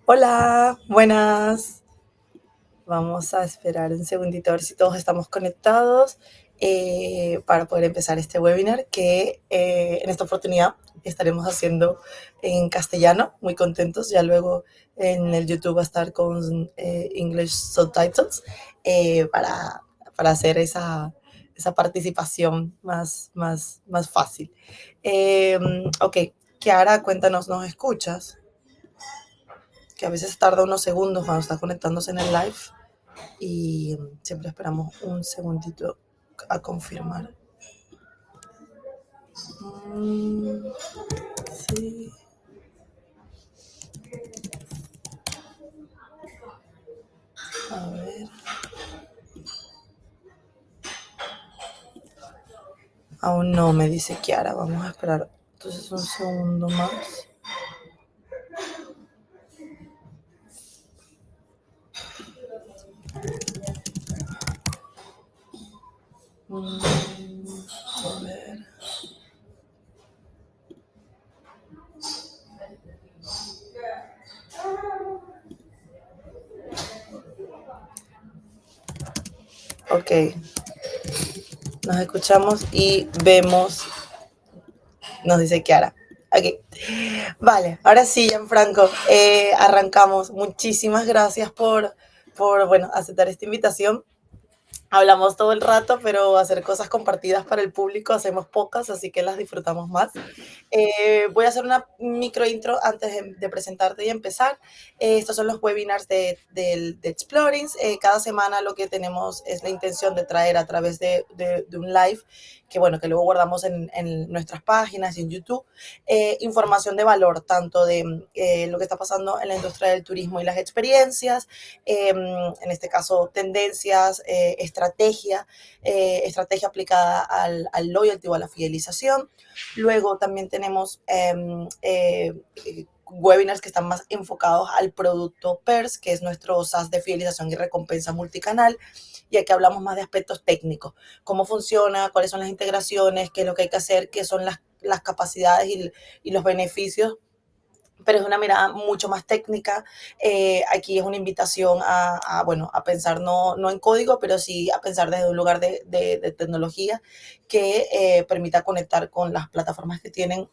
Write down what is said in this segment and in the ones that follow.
Hola, buenas. Vamos a esperar un segundito a ver si todos estamos conectados para poder empezar este webinar que en esta oportunidad estaremos haciendo en castellano, muy contentos. Ya luego en el YouTube va a estar con English subtitles para hacer esa participación más fácil. Ok, Kiara, cuéntanos, ¿nos escuchas? Que a veces tarda unos segundos cuando está conectándose en el live y siempre esperamos un segundito a confirmar. Sí. A ver. Aún no, me dice Kiara. Vamos a esperar entonces un segundo más. A ver. Ok. Nos escuchamos y vemos, nos dice Kiara. Ok. Vale, ahora sí, Gianfranco, arrancamos. Muchísimas gracias por aceptar esta invitación. Hablamos todo el rato, pero hacer cosas compartidas para el público hacemos pocas, así que las disfrutamos más. Voy a hacer una micro intro antes de presentarte y empezar. Estos son los webinars de Explorings. Cada semana lo que tenemos es la intención de traer a través de un live, que luego guardamos en nuestras páginas y en YouTube, información de valor, tanto de lo que está pasando en la industria del turismo y las experiencias, en este caso tendencias, estrategia aplicada al loyalty o a la fidelización. Luego también tenemos webinars que están más enfocados al producto PERS, que es nuestro SaaS de fidelización y recompensa multicanal. Y aquí hablamos más de aspectos técnicos, cómo funciona, cuáles son las integraciones, qué es lo que hay que hacer, qué son las capacidades y los beneficios, pero es una mirada mucho más técnica. Aquí es una invitación a pensar no en código, pero sí a pensar desde un lugar de tecnología que permita conectar con las plataformas que tienen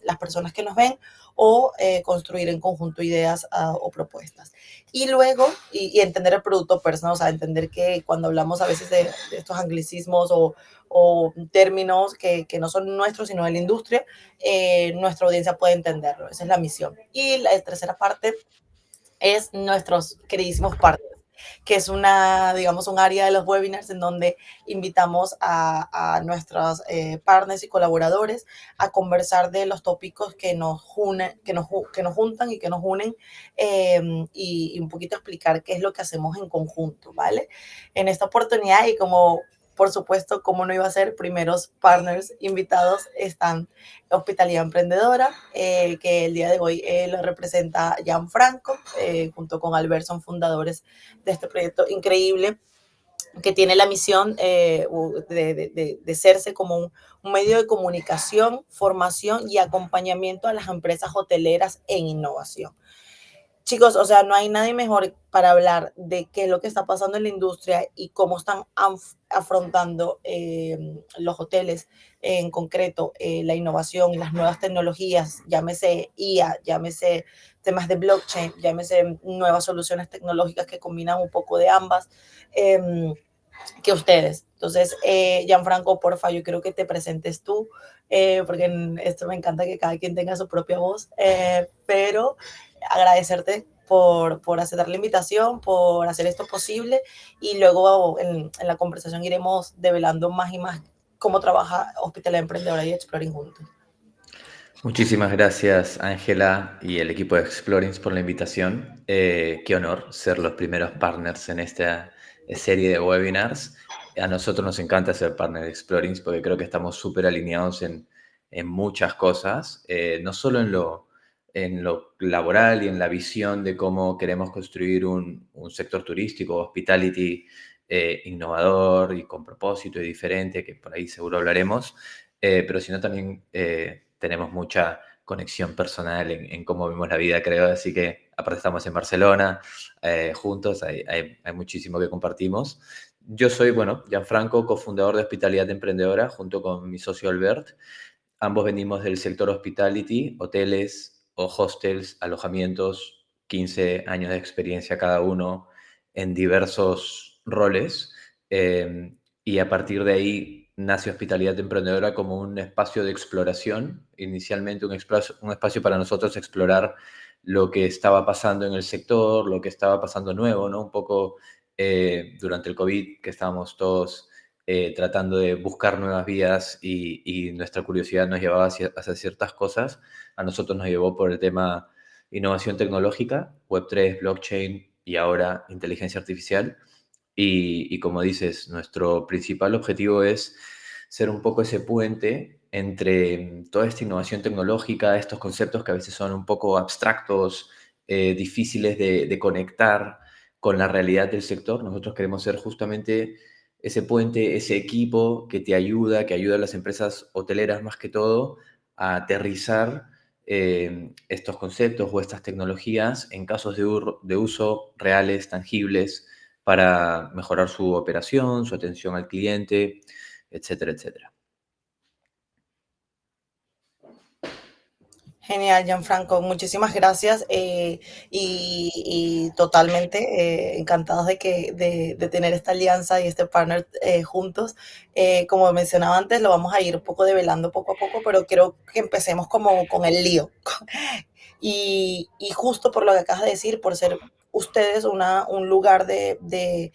las personas que nos ven o construir en conjunto ideas o propuestas. Y luego, y entender el producto personal, o sea, entender que cuando hablamos a veces de estos anglicismos o términos que no son nuestros, sino de la industria, nuestra audiencia puede entenderlo. Esa es la misión. Y la tercera parte es nuestros queridísimos partners, que es digamos, un área de los webinars en donde invitamos a nuestros partners y colaboradores a conversar de los tópicos que nos juntan y que nos unen, y un poquito explicar qué es lo que hacemos en conjunto, ¿vale? En esta oportunidad, y como por supuesto, como no iba a ser, primeros partners invitados están Hospitalidad Emprendedora, que el día de hoy lo representa Gianfranco, junto con Albert, son fundadores de este proyecto increíble que tiene la misión de serse como un medio de comunicación, formación y acompañamiento a las empresas hoteleras en innovación. Chicos, o sea, no hay nadie mejor para hablar de qué es lo que está pasando en la industria y cómo están afrontando los hoteles, en concreto la innovación, las nuevas tecnologías, llámese IA, llámese temas de blockchain, llámese nuevas soluciones tecnológicas que combinan un poco de ambas, que ustedes. Entonces, Gianfranco, porfa, yo creo que te presentes tú, porque en esto me encanta que cada quien tenga su propia voz, pero agradecerte por aceptar la invitación, por hacer esto posible, y luego en la conversación iremos develando más y más cómo trabaja Hospitalidad Emprendedora y Exploring juntos. Muchísimas gracias, Ángela y el equipo de Explorings por la invitación. Qué honor ser los primeros partners en esta serie de webinars. A nosotros nos encanta ser partner de Explorings porque creo que estamos súper alineados en muchas cosas, no solo en lo laboral y en la visión de cómo queremos construir un sector turístico, hospitality, innovador y con propósito y diferente, que por ahí seguro hablaremos, pero sino también tenemos mucha conexión personal en cómo vemos la vida, creo. Así que, aparte estamos en Barcelona juntos, hay muchísimo que compartimos. Yo soy, bueno, Gianfranco, cofundador de Hospitalidad Emprendedora, junto con mi socio Albert. Ambos venimos del sector hospitality, hoteles o hostels, alojamientos, 15 años de experiencia cada uno en diversos roles. eh, y a partir de ahí nace Hospitalidad Emprendedora como un espacio de exploración, inicialmente un espacio para nosotros explorar lo que estaba pasando en el sector, lo que estaba pasando nuevo, ¿no? Un poco durante el COVID, que estábamos todos tratando de buscar nuevas vías y nuestra curiosidad nos llevaba hacia ciertas cosas. A nosotros nos llevó por el tema innovación tecnológica, Web3, blockchain y ahora inteligencia artificial. Y como dices, nuestro principal objetivo es ser un poco ese puente entre toda esta innovación tecnológica, estos conceptos que a veces son un poco abstractos, difíciles de conectar con la realidad del sector. Nosotros queremos ser justamente ese puente, ese equipo que ayuda a las empresas hoteleras más que todo a aterrizar estos conceptos o estas tecnologías en casos de uso reales, tangibles, para mejorar su operación, su atención al cliente, etcétera, etcétera. Genial, Gianfranco, muchísimas gracias y totalmente encantados de tener esta alianza y este partner juntos. Como mencionaba antes, lo vamos a ir un poco develando poco a poco, pero quiero que empecemos como con el lío. Y justo por lo que acabas de decir, por ser ustedes un lugar de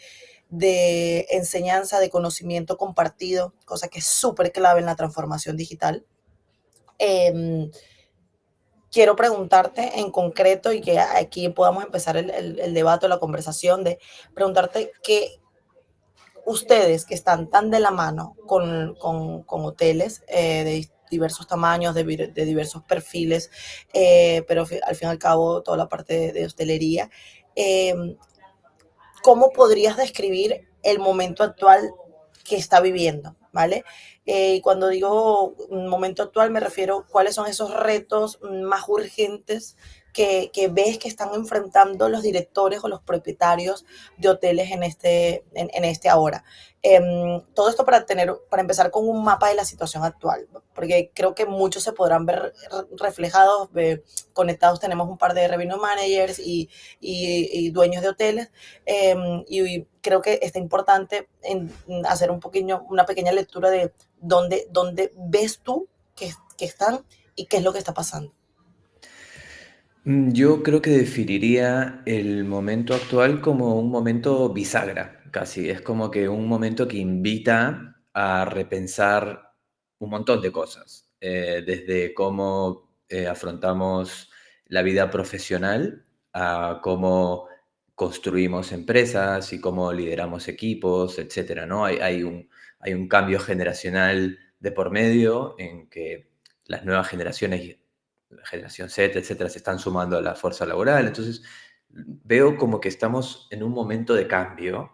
enseñanza, de conocimiento compartido, cosa que es súper clave en la transformación digital. Eh, Quiero preguntarte en concreto y que aquí podamos empezar el debate o la conversación de preguntarte que ustedes que están tan de la mano con hoteles de diversos tamaños, de diversos perfiles, pero al fin y al cabo toda la parte de hostelería, eh, ¿cómo podrías describir el momento actual que está viviendo? ¿Vale? Y cuando digo momento actual me refiero a cuáles son esos retos más urgentes que ves que están enfrentando los directores o los propietarios de hoteles en este ahora. Todo esto para empezar con un mapa de la situación actual, porque creo que muchos se podrán ver reflejados, conectados tenemos un par de revenue managers y dueños de hoteles, y creo que está importante hacer una pequeña lectura de dónde ves tú que están y qué es lo que está pasando. Yo creo que definiría el momento actual como un momento bisagra, casi. Es como que un momento que invita a repensar un montón de cosas, desde cómo afrontamos la vida profesional a cómo construimos empresas y cómo lideramos equipos, etcétera, ¿no? Hay un cambio generacional de por medio en que las nuevas generaciones, la generación Z, etcétera, se están sumando a la fuerza laboral. Entonces, veo como que estamos en un momento de cambio,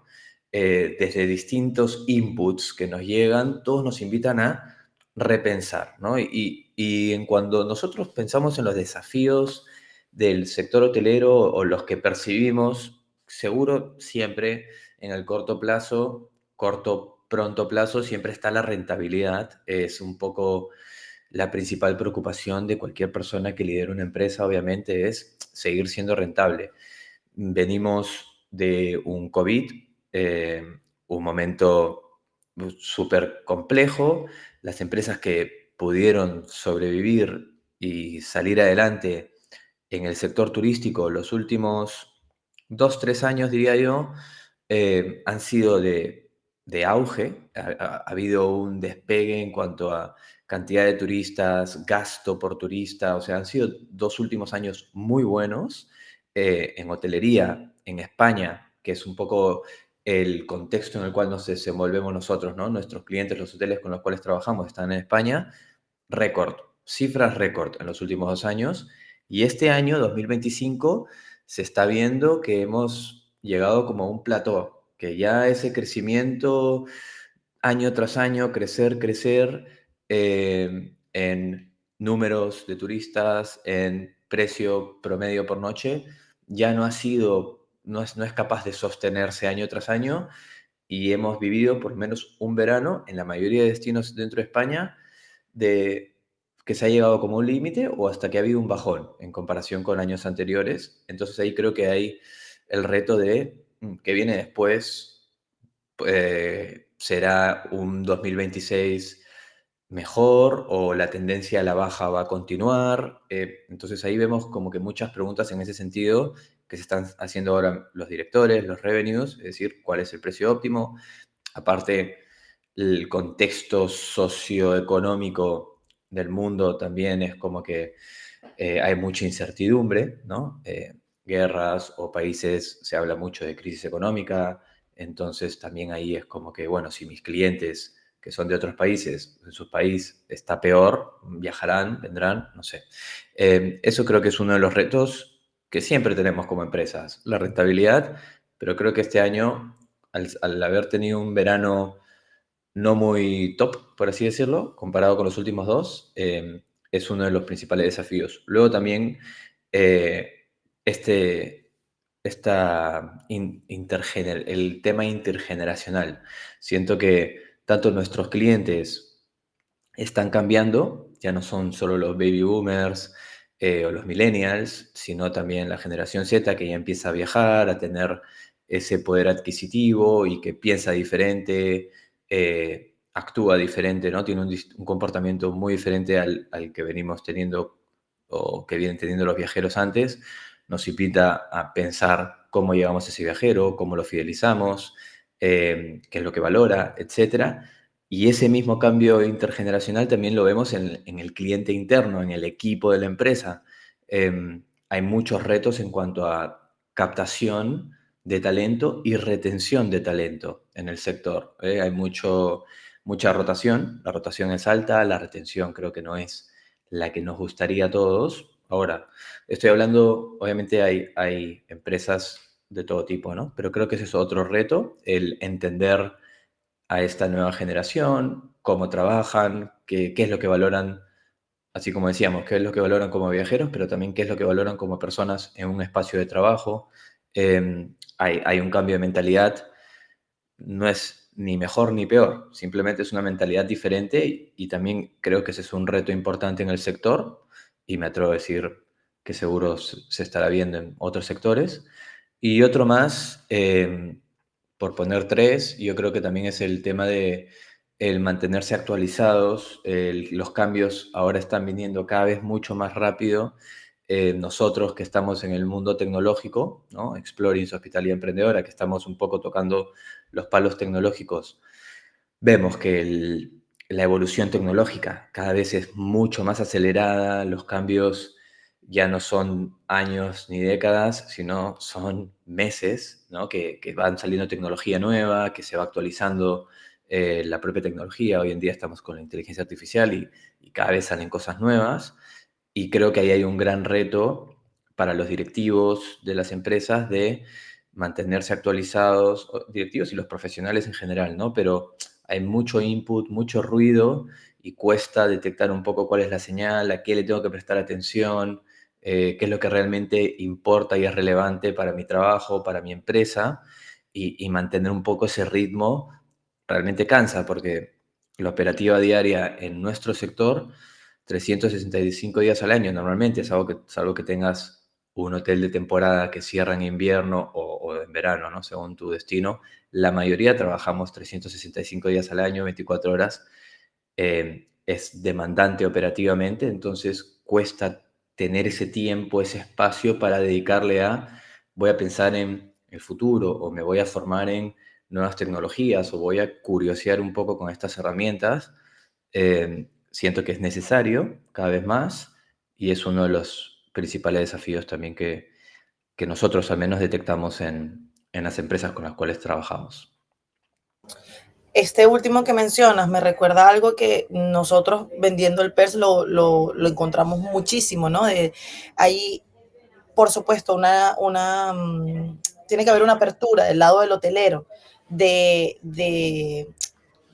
desde distintos inputs que nos llegan, todos nos invitan a repensar, ¿no? Y en cuando nosotros pensamos en los desafíos del sector hotelero o los que percibimos, seguro siempre en el pronto plazo, siempre está la rentabilidad. Es un poco la principal preocupación de cualquier persona que lidera una empresa, obviamente, es seguir siendo rentable. Venimos de un COVID, un momento súper complejo. Las empresas que pudieron sobrevivir y salir adelante en el sector turístico los últimos 2, 3 años, diría yo, han sido de auge. Ha habido un despegue en cuanto a cantidad de turistas, gasto por turista. O sea, han sido 2 últimos años muy buenos en hotelería, en España, que es un poco el contexto en el cual nos desenvolvemos nosotros, ¿no? Nuestros clientes, los hoteles con los cuales trabajamos están en España. Récord, cifras récord en los últimos 2 años. Y este año, 2025, se está viendo que hemos llegado como a un plató, que ya ese crecimiento año tras año, crecer, crecer, en números de turistas, en precio promedio por noche, ya no es capaz de sostenerse año tras año y hemos vivido por lo menos un verano en la mayoría de destinos dentro de España de que se ha llegado como un límite o hasta que ha habido un bajón en comparación con años anteriores. Entonces ahí creo que hay el reto de que viene después, será un 2026 mejor o la tendencia a la baja va a continuar. Entonces ahí vemos como que muchas preguntas en ese sentido que se están haciendo ahora los directores, los revenues, es decir, cuál es el precio óptimo. Aparte, el contexto socioeconómico del mundo también es como que hay mucha incertidumbre, ¿no? Guerras o países, se habla mucho de crisis económica, entonces también ahí es como que, bueno, si mis clientes que son de otros países, en su país está peor, viajarán, vendrán, no sé. Eso creo que es uno de los retos que siempre tenemos como empresas, la rentabilidad, pero creo que este año, al haber tenido un verano no muy top, por así decirlo, comparado con los últimos dos, es uno de los principales desafíos. Luego también eh, este, el tema intergeneracional. Siento que tanto nuestros clientes están cambiando, ya no son solo los baby boomers o los millennials, sino también la generación Z que ya empieza a viajar, a tener ese poder adquisitivo y que piensa diferente, actúa diferente, ¿no? Tiene un comportamiento muy diferente al que venimos teniendo o que vienen teniendo los viajeros antes. Nos invita a pensar cómo llegamos a ese viajero, cómo lo fidelizamos, qué es lo que valora, etcétera. Y ese mismo cambio intergeneracional también lo vemos en el cliente interno, en el equipo de la empresa. Hay muchos retos en cuanto a captación de talento y retención de talento en el sector. Hay mucha rotación, la rotación es alta, la retención creo que no es la que nos gustaría a todos. Ahora, estoy hablando, obviamente hay empresas de todo tipo, ¿no? Pero creo que ese es otro reto, el entender a esta nueva generación, cómo trabajan, qué es lo que valoran, así como decíamos, qué es lo que valoran como viajeros, pero también qué es lo que valoran como personas en un espacio de trabajo. Hay un cambio de mentalidad, no es ni mejor ni peor, simplemente es una mentalidad diferente y también creo que ese es un reto importante en el sector y me atrevo a decir que seguro se estará viendo en otros sectores. Y otro más, por poner tres, yo creo que también es el tema de el mantenerse actualizados. Los cambios ahora están viniendo cada vez mucho más rápido. Nosotros que estamos en el mundo tecnológico, ¿no? Exploring Hospitalidad Emprendedora, que estamos un poco tocando los palos tecnológicos, vemos que la evolución tecnológica cada vez es mucho más acelerada, los cambios ya no son años ni décadas, sino son meses, ¿no? Que van saliendo tecnología nueva, que se va actualizando la propia tecnología. Hoy en día estamos con la inteligencia artificial y cada vez salen cosas nuevas. Y creo que ahí hay un gran reto para los directivos de las empresas de mantenerse actualizados, directivos y los profesionales en general, ¿no? Pero hay mucho input, mucho ruido y cuesta detectar un poco cuál es la señal, a qué le tengo que prestar atención, qué es lo que realmente importa y es relevante para mi trabajo, para mi empresa, y mantener un poco ese ritmo realmente cansa, porque la operativa diaria en nuestro sector, 365 días al año normalmente, salvo que tengas un hotel de temporada que cierra en invierno o en verano, ¿no? Según tu destino, la mayoría trabajamos 365 días al año, 24 horas. Es demandante operativamente, entonces cuesta tener ese tiempo, ese espacio para dedicarle voy a pensar en el futuro o me voy a formar en nuevas tecnologías o voy a curiosear un poco con estas herramientas. Siento que es necesario cada vez más y es uno de los principales desafíos también que nosotros al menos detectamos en las empresas con las cuales trabajamos. Este último que mencionas me recuerda algo que nosotros vendiendo el PERS lo encontramos muchísimo, ¿no? Hay, por supuesto, tiene que haber una apertura del lado del hotelero de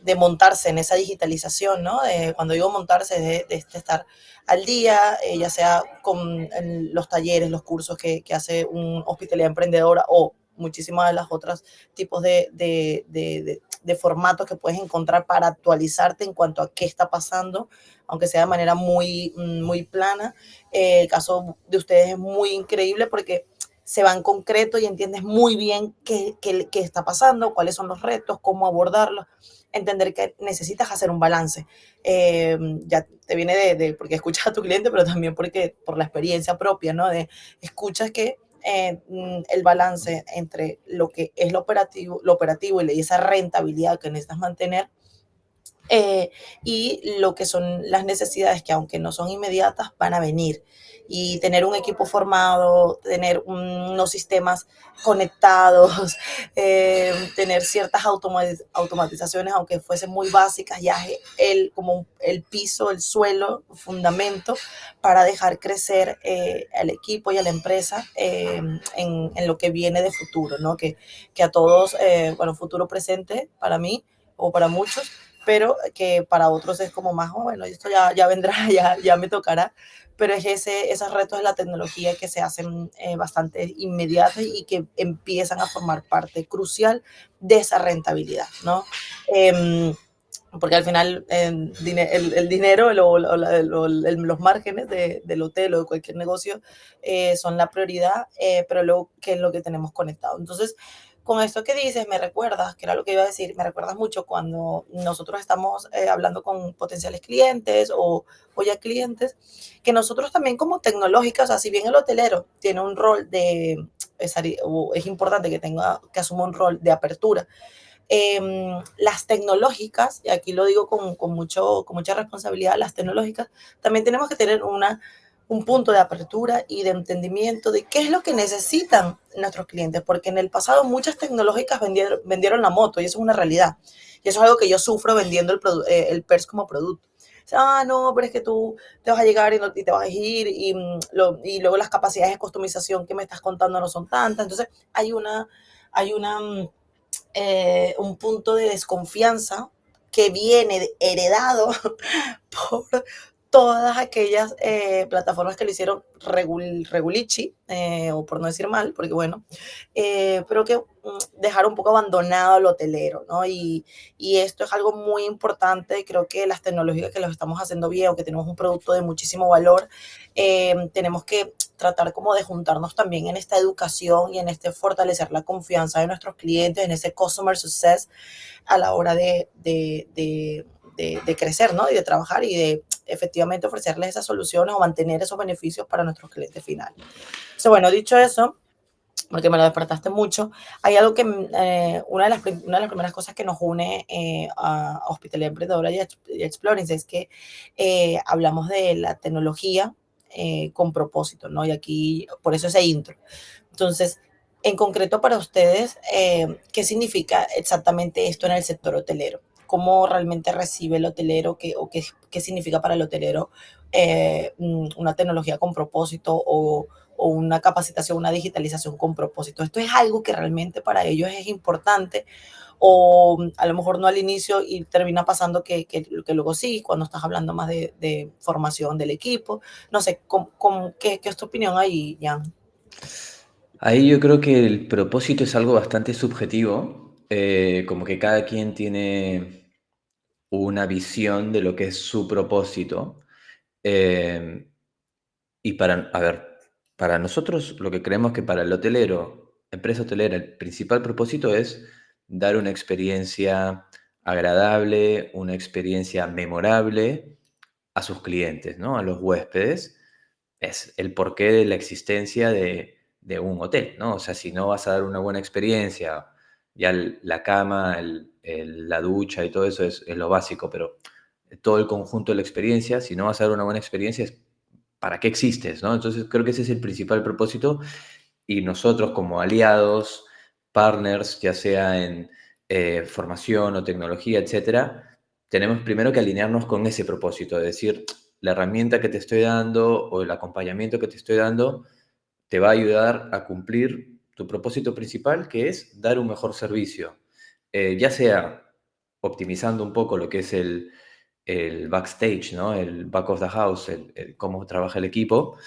de montarse en esa digitalización, ¿no? Cuando digo montarse, de estar al día, ya sea con los talleres, los cursos que hace un hospitalidad emprendedora o muchísimas de las otras tipos de formatos que puedes encontrar para actualizarte en cuanto a qué está pasando, aunque sea de manera muy plana. El caso de ustedes es muy increíble porque se va en concreto y entiendes muy bien qué está pasando, cuáles son los retos, cómo abordarlos, entender que necesitas hacer un balance. Ya te viene porque escuchas a tu cliente, pero también por la experiencia propia, ¿no? Escuchas que el balance entre lo que es lo operativo y esa rentabilidad que necesitas mantener y lo que son las necesidades que aunque no son inmediatas van a venir y tener un equipo formado, tener unos sistemas conectados, tener ciertas automatizaciones, aunque fuesen muy básicas, ya es como el piso, el suelo, el fundamento para dejar crecer al equipo y a la empresa en lo que viene de futuro, ¿no? Que a todos, bueno, futuro presente para mí o para muchos, pero que para otros es como más, oh, bueno, esto ya vendrá, ya me tocará, pero es esos retos de la tecnología que se hacen bastante inmediatos y que empiezan a formar parte crucial de esa rentabilidad, ¿no? Porque al final el dinero los márgenes del hotel o de cualquier negocio son la prioridad, pero luego, ¿qué es lo que tenemos conectado? Entonces, con esto que dices, me recuerdas, que era lo que iba a decir, me recuerdas mucho cuando nosotros estamos hablando con potenciales clientes o ya clientes, que nosotros también como tecnológicas, o sea, si bien el hotelero tiene un rol es importante que asuma un rol de apertura, las tecnológicas, y aquí lo digo con mucha responsabilidad, las tecnológicas, también tenemos que tener un punto de apertura y de entendimiento de qué es lo que necesitan nuestros clientes, porque en el pasado muchas tecnológicas vendieron la moto y eso es una realidad. Y eso es algo que yo sufro vendiendo el PERS como producto. O sea, no, pero es que tú te vas a llegar y te vas a ir y luego las capacidades de customización que me estás contando no son tantas. Entonces hay un punto de desconfianza que viene heredado por todas aquellas plataformas que lo hicieron regulichi, o por no decir mal, porque bueno, pero que dejaron un poco abandonado al hotelero, ¿no? Y esto es algo muy importante, creo que las tecnologías que lo estamos haciendo bien, o que tenemos un producto de muchísimo valor, tenemos que tratar como de juntarnos también en esta educación y en este fortalecer la confianza de nuestros clientes, en ese customer success a la hora de crecer, ¿no? Y de trabajar y de efectivamente ofrecerles esas soluciones o mantener esos beneficios para nuestros clientes finales. Entonces, bueno, dicho eso, porque me lo despertaste mucho, hay algo que una de las primeras cosas que nos une a Hospitalidad Emprendedora y Exploring es que hablamos de la tecnología con propósito, ¿no? Y aquí, por eso ese intro. Entonces, en concreto para ustedes, ¿qué significa exactamente esto en el sector hotelero? ¿Cómo realmente recibe el hotelero qué significa para el hotelero una tecnología con propósito o una capacitación, una digitalización con propósito? ¿Esto es algo que realmente para ellos es importante o a lo mejor no al inicio y termina pasando que luego sí, cuando estás hablando más de formación del equipo? No sé, ¿qué es tu opinión ahí, Jan? Ahí yo creo que el propósito es algo bastante subjetivo, como que cada quien tiene una visión de lo que es su propósito. eh, y a ver, para nosotros lo que creemos que para el hotelero, empresa hotelera, el principal propósito es dar una experiencia agradable, una experiencia memorable a sus clientes, ¿no? A los huéspedes. Es el porqué de la existencia de un hotel, ¿no? O sea, si no vas a dar una buena experiencia, ya la cama, la ducha y todo eso es lo básico, pero todo el conjunto de la experiencia, si no vas a dar una buena experiencia, es para qué existes, ¿no? Entonces creo que ese es el principal propósito y nosotros como aliados, partners, ya sea en formación o tecnología, etcétera, tenemos primero que alinearnos con ese propósito, de decir, la herramienta que te estoy dando o el acompañamiento que te estoy dando te va a ayudar a cumplir tu propósito principal, que es dar un mejor servicio, ya sea optimizando un poco lo que es el backstage, ¿no? El back of the house, cómo trabaja el equipo,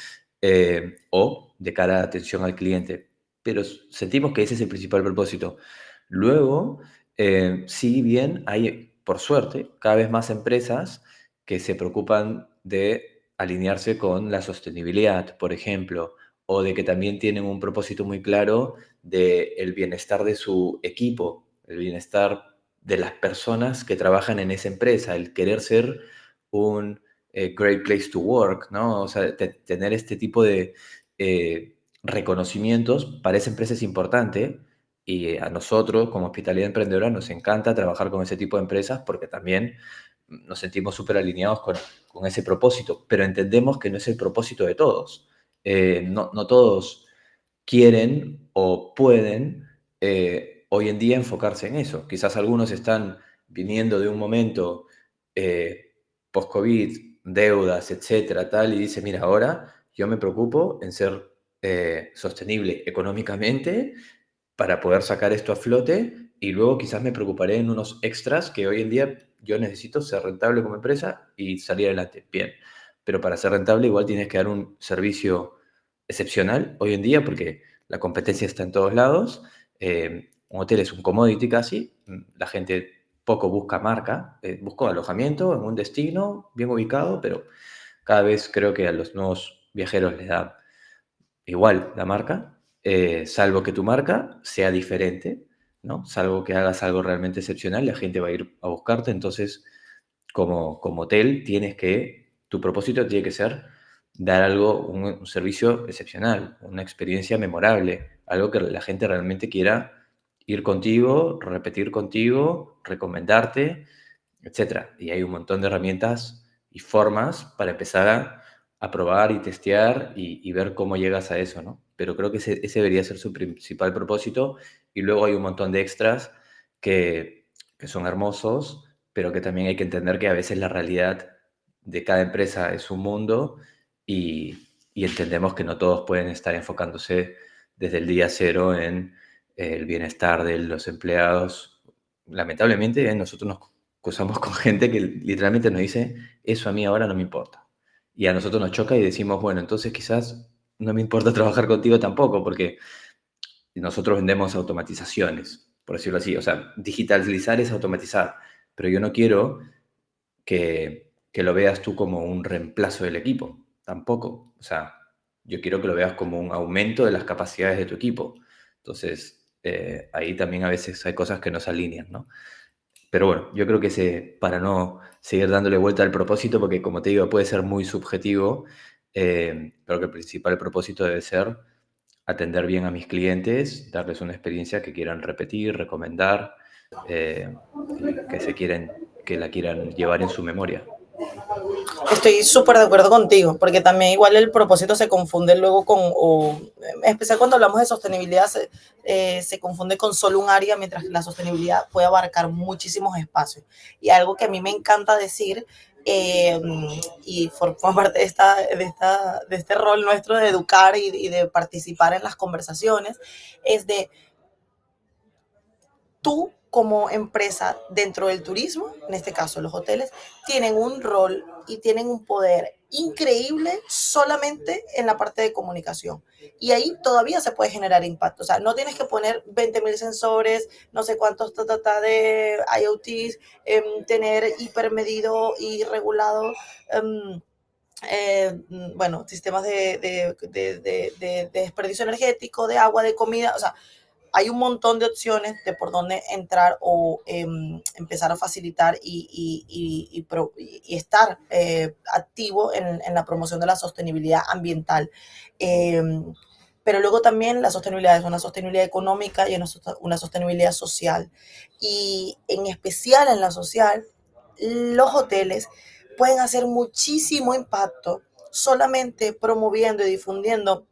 o de cara a atención al cliente. Pero sentimos que ese es el principal propósito. Luego, sí bien hay, por suerte, cada vez más empresas que se preocupan de alinearse con la sostenibilidad, por ejemplo, o de que también tienen un propósito muy claro del bienestar de su equipo, el bienestar de las personas que trabajan en esa empresa, el querer ser un great place to work, ¿no? O sea, tener este tipo de reconocimientos para esa empresa es importante y a nosotros como Hospitalidad Emprendedora nos encanta trabajar con ese tipo de empresas porque también nos sentimos súper alineados con ese propósito, pero entendemos que no es el propósito de todos. No todos quieren o pueden hoy en día enfocarse en eso. Quizás algunos están viniendo de un momento post-COVID, deudas, etcétera, tal, y dice, mira, ahora yo me preocupo en ser sostenible económicamente para poder sacar esto a flote y luego quizás me preocuparé en unos extras que hoy en día yo necesito ser rentable como empresa y salir adelante. Bien, pero para ser rentable igual tienes que dar un servicio excepcional hoy en día porque la competencia está en todos lados. Un hotel es un commodity casi, la gente poco busca marca, busca alojamiento en un destino bien ubicado, pero cada vez creo que a los nuevos viajeros les da igual la marca, salvo que tu marca sea diferente, ¿no? Salvo que hagas algo realmente excepcional, la gente va a ir a buscarte, entonces como hotel tienes que, tu propósito tiene que ser dar algo, un servicio excepcional, una experiencia memorable, algo que la gente realmente quiera ir contigo, repetir contigo, recomendarte, etcétera. Y hay un montón de herramientas y formas para empezar a probar y testear y ver cómo llegas a eso, ¿no? Pero creo que ese debería ser su principal propósito y luego hay un montón de extras que son hermosos, pero que también hay que entender que a veces la realidad de cada empresa es un mundo y entendemos que no todos pueden estar enfocándose desde el día cero en el bienestar de los empleados. Lamentablemente, nosotros nos cruzamos con gente que literalmente nos dice, eso a mí ahora no me importa. Y a nosotros nos choca y decimos, bueno, entonces quizás no me importa trabajar contigo tampoco, porque nosotros vendemos automatizaciones, por decirlo así. O sea, digitalizar es automatizar, pero yo no quiero que lo veas tú como un reemplazo del equipo, tampoco. O sea, yo quiero que lo veas como un aumento de las capacidades de tu equipo. Entonces, ahí también a veces hay cosas que no se alinean, ¿no? Pero bueno, yo creo que para no seguir dándole vuelta al propósito, porque como te digo, puede ser muy subjetivo, creo que el principal propósito debe ser atender bien a mis clientes, darles una experiencia que quieran repetir, recomendar, y que la quieran llevar en su memoria. Estoy súper de acuerdo contigo, porque también igual el propósito se confunde luego en especial cuando hablamos de sostenibilidad, se confunde con solo un área, mientras que la sostenibilidad puede abarcar muchísimos espacios. Y algo que a mí me encanta decir, eh, y forma parte de este rol nuestro de educar y de participar en las conversaciones, es de tú como empresa dentro del turismo, en este caso los hoteles, tienen un rol y tienen un poder increíble solamente en la parte de comunicación. Y ahí todavía se puede generar impacto. O sea, no tienes que poner 20.000 sensores, no sé cuántos de IoTs, tener hipermedido y regulado. Bueno, sistemas de desperdicio energético, de agua, de comida, o sea, hay un montón de opciones de por dónde entrar o empezar a facilitar y estar activo en la promoción de la sostenibilidad ambiental. Eh, pero luego también la sostenibilidad es una sostenibilidad económica y una sostenibilidad social. Y en especial en la social, los hoteles pueden hacer muchísimo impacto solamente promoviendo y difundiendo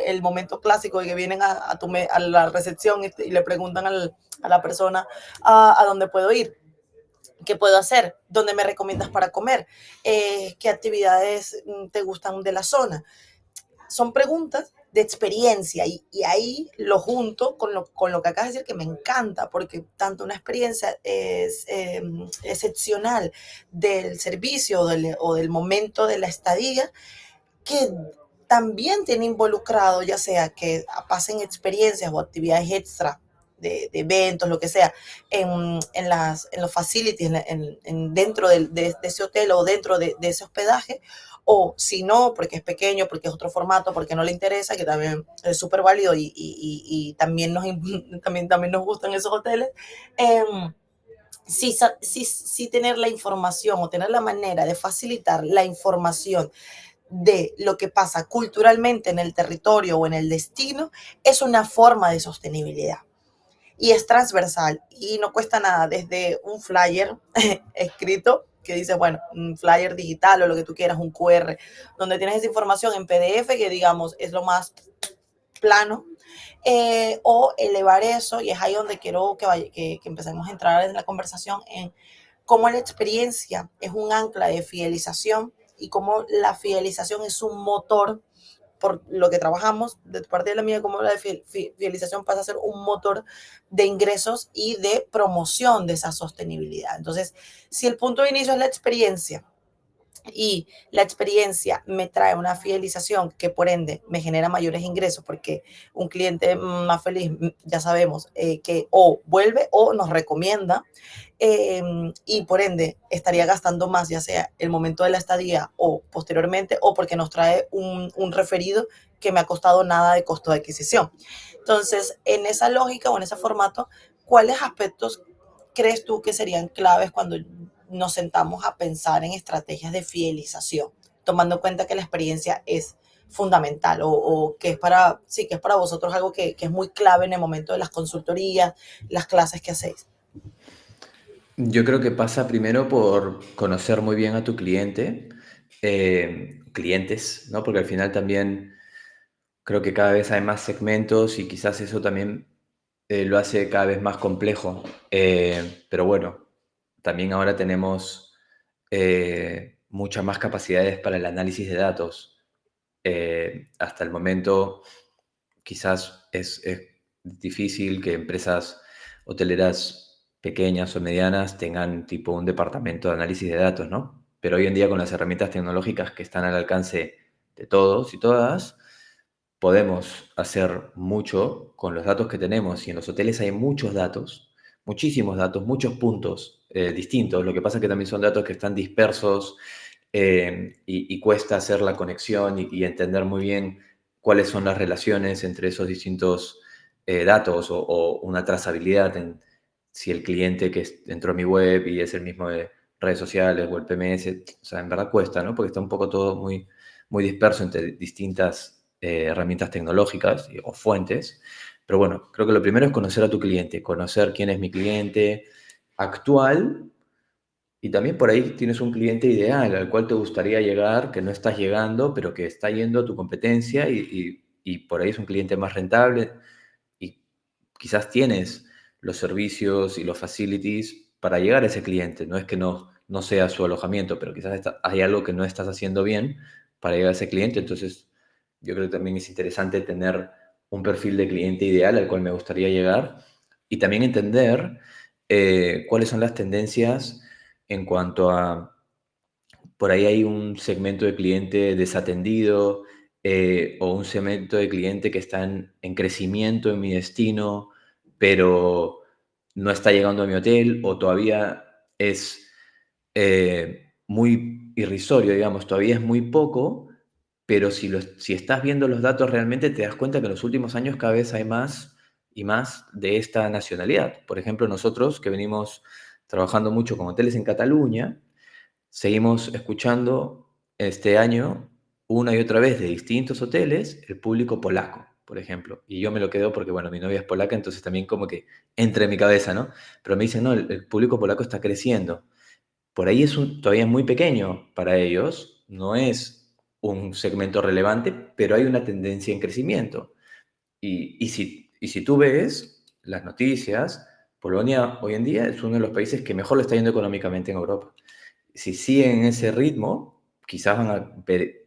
el momento clásico de que vienen a la recepción y le preguntan a la persona a dónde puedo ir, qué puedo hacer, dónde me recomiendas para comer, qué actividades te gustan de la zona. Son preguntas de experiencia. Y ahí lo junto con lo que acabas de decir, que me encanta, porque tanto una experiencia es excepcional del servicio o del momento de la estadía, que también tiene involucrado, ya sea que pasen experiencias o actividades extra de eventos, lo que sea, en los facilities, dentro de ese hotel o dentro de ese hospedaje, o si no, porque es pequeño, porque es otro formato, porque no le interesa, que también es súper válido y también, también nos gustan esos hoteles. Eh, sí, sí tener la información o tener la manera de facilitar la información de lo que pasa culturalmente en el territorio o en el destino es una forma de sostenibilidad y es transversal y no cuesta nada, desde un flyer escrito que dice, bueno, un flyer digital o lo que tú quieras, un QR, donde tienes esa información en PDF que digamos es lo más plano, o elevar eso, y es ahí donde quiero que empecemos a entrar en la conversación en cómo la experiencia es un ancla de fidelización y cómo la fidelización es un motor por lo que trabajamos, de parte de la mía, como la fidelización pasa a ser un motor de ingresos y de promoción de esa sostenibilidad. Entonces, si el punto de inicio es la experiencia, y la experiencia me trae una fidelización que por ende me genera mayores ingresos porque un cliente más feliz, ya sabemos, que o vuelve o nos recomienda, y por ende estaría gastando más, ya sea el momento de la estadía o posteriormente, o porque nos trae un referido que me ha costado nada de costo de adquisición. Entonces, en esa lógica o en ese formato, ¿cuáles aspectos crees tú que serían claves cuando nos sentamos a pensar en estrategias de fidelización, tomando en cuenta que la experiencia es fundamental o que es para, sí, que es para vosotros algo que es muy clave en el momento de las consultorías, las clases que hacéis? Yo creo que pasa primero por conocer muy bien a tu cliente, clientes, ¿no? Porque al final también creo que cada vez hay más segmentos y quizás eso también lo hace cada vez más complejo. Pero bueno, también ahora tenemos muchas más capacidades para el análisis de datos. Hasta el momento quizás es difícil que empresas hoteleras pequeñas o medianas tengan tipo un departamento de análisis de datos, ¿no? Pero hoy en día con las herramientas tecnológicas que están al alcance de todos y todas, podemos hacer mucho con los datos que tenemos y en los hoteles hay muchos datos, muchísimos datos, muchos puntos distintos. Lo que pasa es que también son datos que están dispersos y cuesta hacer la conexión y entender muy bien cuáles son las relaciones entre esos distintos datos o una trazabilidad en si el cliente que entró a mi web y es el mismo de redes sociales o el PMS, o sea, en verdad cuesta, ¿no? Porque está un poco todo muy, muy disperso entre distintas herramientas tecnológicas o fuentes. Pero bueno, creo que lo primero es conocer a tu cliente, conocer quién es mi cliente actual y también por ahí tienes un cliente ideal al cual te gustaría llegar, que no estás llegando, pero que está yendo a tu competencia y por ahí es un cliente más rentable y quizás tienes los servicios y los facilities para llegar a ese cliente. No es que no sea su alojamiento, pero quizás hay algo que no estás haciendo bien para llegar a ese cliente. Entonces, yo creo que también es interesante tener un perfil de cliente ideal al cual me gustaría llegar y también entender cuáles son las tendencias en cuanto a por ahí hay un segmento de cliente desatendido o un segmento de cliente que está en crecimiento en mi destino, pero no está llegando a mi hotel o todavía es muy irrisorio, digamos, todavía es muy poco, pero si estás viendo los datos realmente te das cuenta que en los últimos años cada vez hay más y más de esta nacionalidad. Por ejemplo, nosotros que venimos trabajando mucho con hoteles en Cataluña, seguimos escuchando este año una y otra vez de distintos hoteles el público polaco, por ejemplo. Y yo me lo quedo porque, bueno, mi novia es polaca, entonces también como que entra en mi cabeza, ¿no? Pero me dicen, no, el público polaco está creciendo. Por ahí todavía es muy pequeño para ellos, no es un segmento relevante, pero hay una tendencia en crecimiento. Y si tú ves las noticias, Polonia hoy en día es uno de los países que mejor le está yendo económicamente en Europa. Si siguen ese ritmo, quizás van a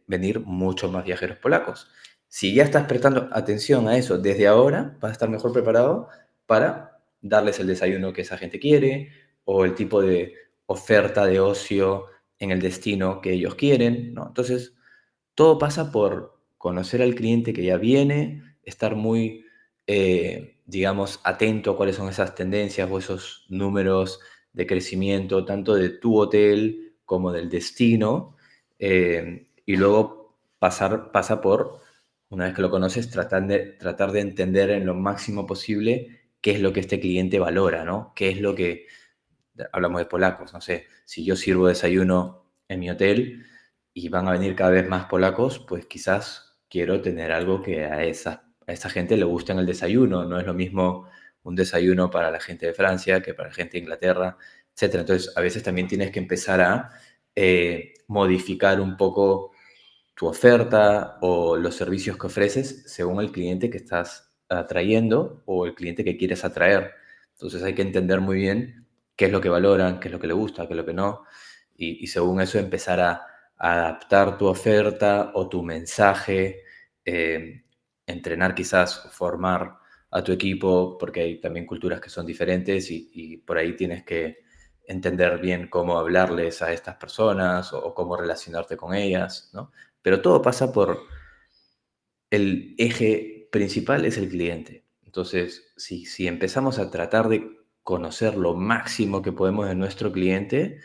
venir muchos más viajeros polacos. Si ya estás prestando atención a eso desde ahora, vas a estar mejor preparado para darles el desayuno que esa gente quiere o el tipo de oferta de ocio en el destino que ellos quieren, ¿no? Entonces, todo pasa por conocer al cliente que ya viene, estar muy, digamos, atento a cuáles son esas tendencias o esos números de crecimiento, tanto de tu hotel como del destino, y luego pasa por, una vez que lo conoces, tratar de entender en lo máximo posible qué es lo que este cliente valora, ¿no? Qué es lo que, hablamos de polacos, no sé, si yo sirvo desayuno en mi hotel y van a venir cada vez más polacos, pues quizás quiero tener algo que a esa gente le guste en el desayuno. No es lo mismo un desayuno para la gente de Francia que para la gente de Inglaterra, etcétera. Entonces, a veces también tienes que empezar a modificar un poco tu oferta o los servicios que ofreces según el cliente que estás atrayendo o el cliente que quieres atraer. Entonces hay que entender muy bien qué es lo que valoran, qué es lo que le gusta, qué es lo que no, y según eso empezar a adaptar tu oferta o tu mensaje, eh, entrenar quizás, formar a tu equipo, porque hay también culturas que son diferentes y por ahí tienes que entender bien cómo hablarles a estas personas o cómo relacionarte con ellas, ¿no? Pero todo pasa por el eje principal es el cliente. Entonces, si empezamos a tratar de conocer lo máximo que podemos de nuestro cliente,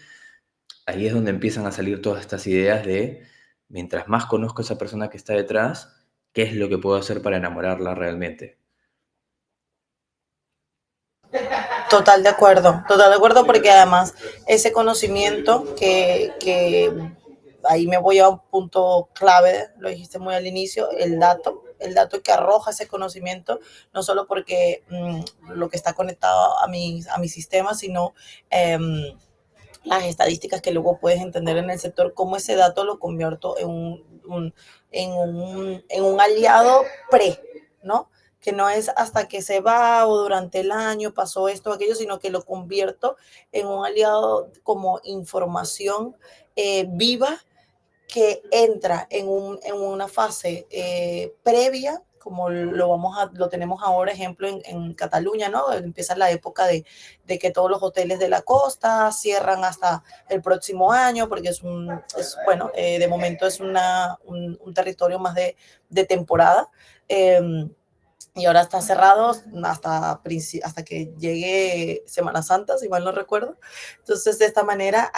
ahí es donde empiezan a salir todas estas ideas de, mientras más conozco a esa persona que está detrás, ¿qué es lo que puedo hacer para enamorarla realmente? Total de acuerdo porque además ese conocimiento que ahí me voy a un punto clave, lo dijiste muy al inicio, el dato que arroja ese conocimiento, no solo porque lo que está conectado a mi sistema, sino las estadísticas que luego puedes entender en el sector, cómo ese dato lo convierto en un aliado pre, ¿no? Que no es hasta que se va o durante el año pasó esto o aquello, sino que lo convierto en un aliado como información viva que entra en una fase previa, como lo tenemos ahora, ejemplo, en Cataluña, ¿no? Empieza la época de que todos los hoteles de la costa cierran hasta el próximo año, porque bueno, de momento es un territorio más de temporada. Y ahora está cerrado hasta que llegue Semana Santa, si mal no recuerdo. Entonces, de esta manera,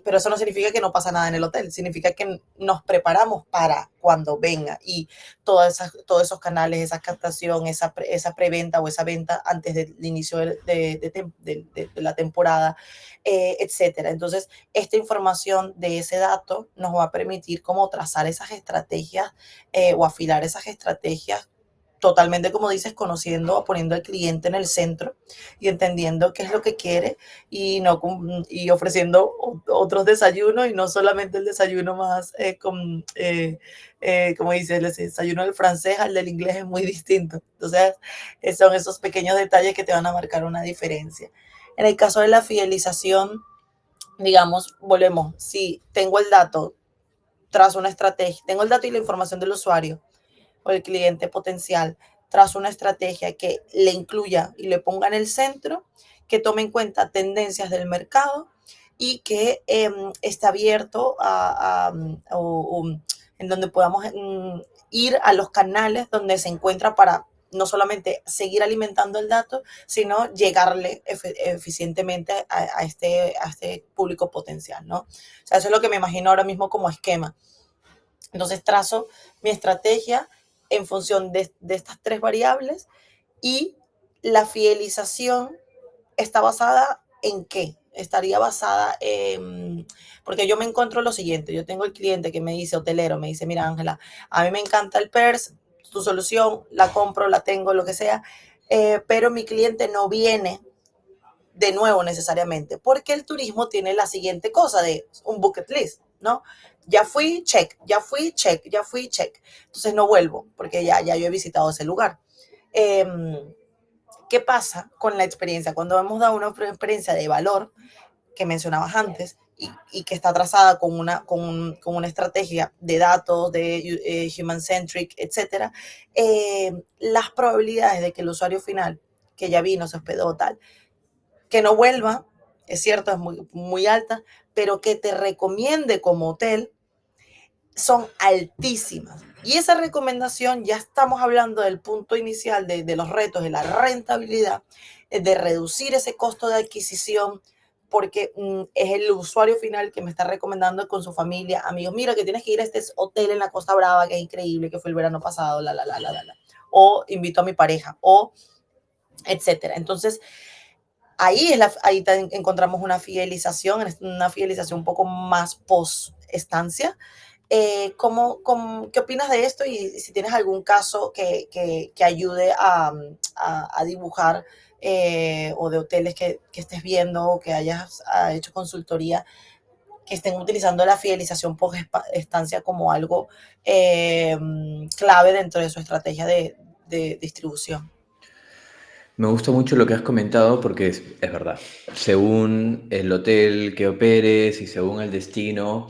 pero eso no significa que no pasa nada en el hotel, significa que nos preparamos para cuando venga y todos esos canales, esa captación, esa preventa o esa venta antes del inicio de la temporada, etcétera. Entonces, esta información de ese dato nos va a permitir como trazar esas estrategias o afilar esas estrategias totalmente, como dices, conociendo, poniendo al cliente en el centro y entendiendo qué es lo que quiere y, no, y ofreciendo otros desayunos y no solamente el desayuno más, como dice, el desayuno del francés al del inglés es muy distinto. Entonces, son esos pequeños detalles que te van a marcar una diferencia. En el caso de la fidelización, digamos, volvemos, si tengo el dato, tras una estrategia, tengo el dato y la información del usuario, o el cliente potencial tras una estrategia que le incluya y le ponga en el centro, que tome en cuenta tendencias del mercado y que esté abierto en donde podamos ir a los canales donde se encuentra para no solamente seguir alimentando el dato, sino llegarle eficientemente a este público potencial, ¿no? O sea, eso es lo que me imagino ahora mismo como esquema. Entonces trazo mi estrategia en función de estas tres variables y la fidelización está basada en qué? Estaría basada en, porque yo me encuentro lo siguiente, yo tengo el cliente que me dice, hotelero, me dice, mira Ángela, a mí me encanta el PERS, tu solución, la compro, la tengo, lo que sea, pero mi cliente no viene de nuevo necesariamente, porque el turismo tiene la siguiente cosa de un bucket list, ¿no? Ya fui, check, ya fui, check, ya fui, check. Entonces no vuelvo, porque ya yo he visitado ese lugar. Eh, ¿Qué pasa con la experiencia? Cuando hemos dado una experiencia de valor, que mencionabas antes, y que está trazada con una estrategia de datos, de human-centric, etcétera, las probabilidades de que el usuario final, que ya vino, se hospedó, tal, que no vuelva, es cierto, es muy, muy alta, pero que te recomiende como hotel son altísimas. Y esa recomendación, ya estamos hablando del punto inicial de los retos, de la rentabilidad, de reducir ese costo de adquisición, porque es el usuario final que me está recomendando con su familia, amigos, mira que tienes que ir a este hotel en la Costa Brava, que es increíble, que fue el verano pasado, o invito a mi pareja, o etcétera. Entonces, ahí encontramos una fidelización un poco más post estancia. ¿Qué opinas de esto? Y si tienes algún caso que ayude a dibujar o de hoteles que estés viendo o que hayas hecho consultoría, que estén utilizando la fidelización post estancia como algo clave dentro de su estrategia de distribución. Me gusta mucho lo que has comentado porque es verdad. Según el hotel que operes y según el destino,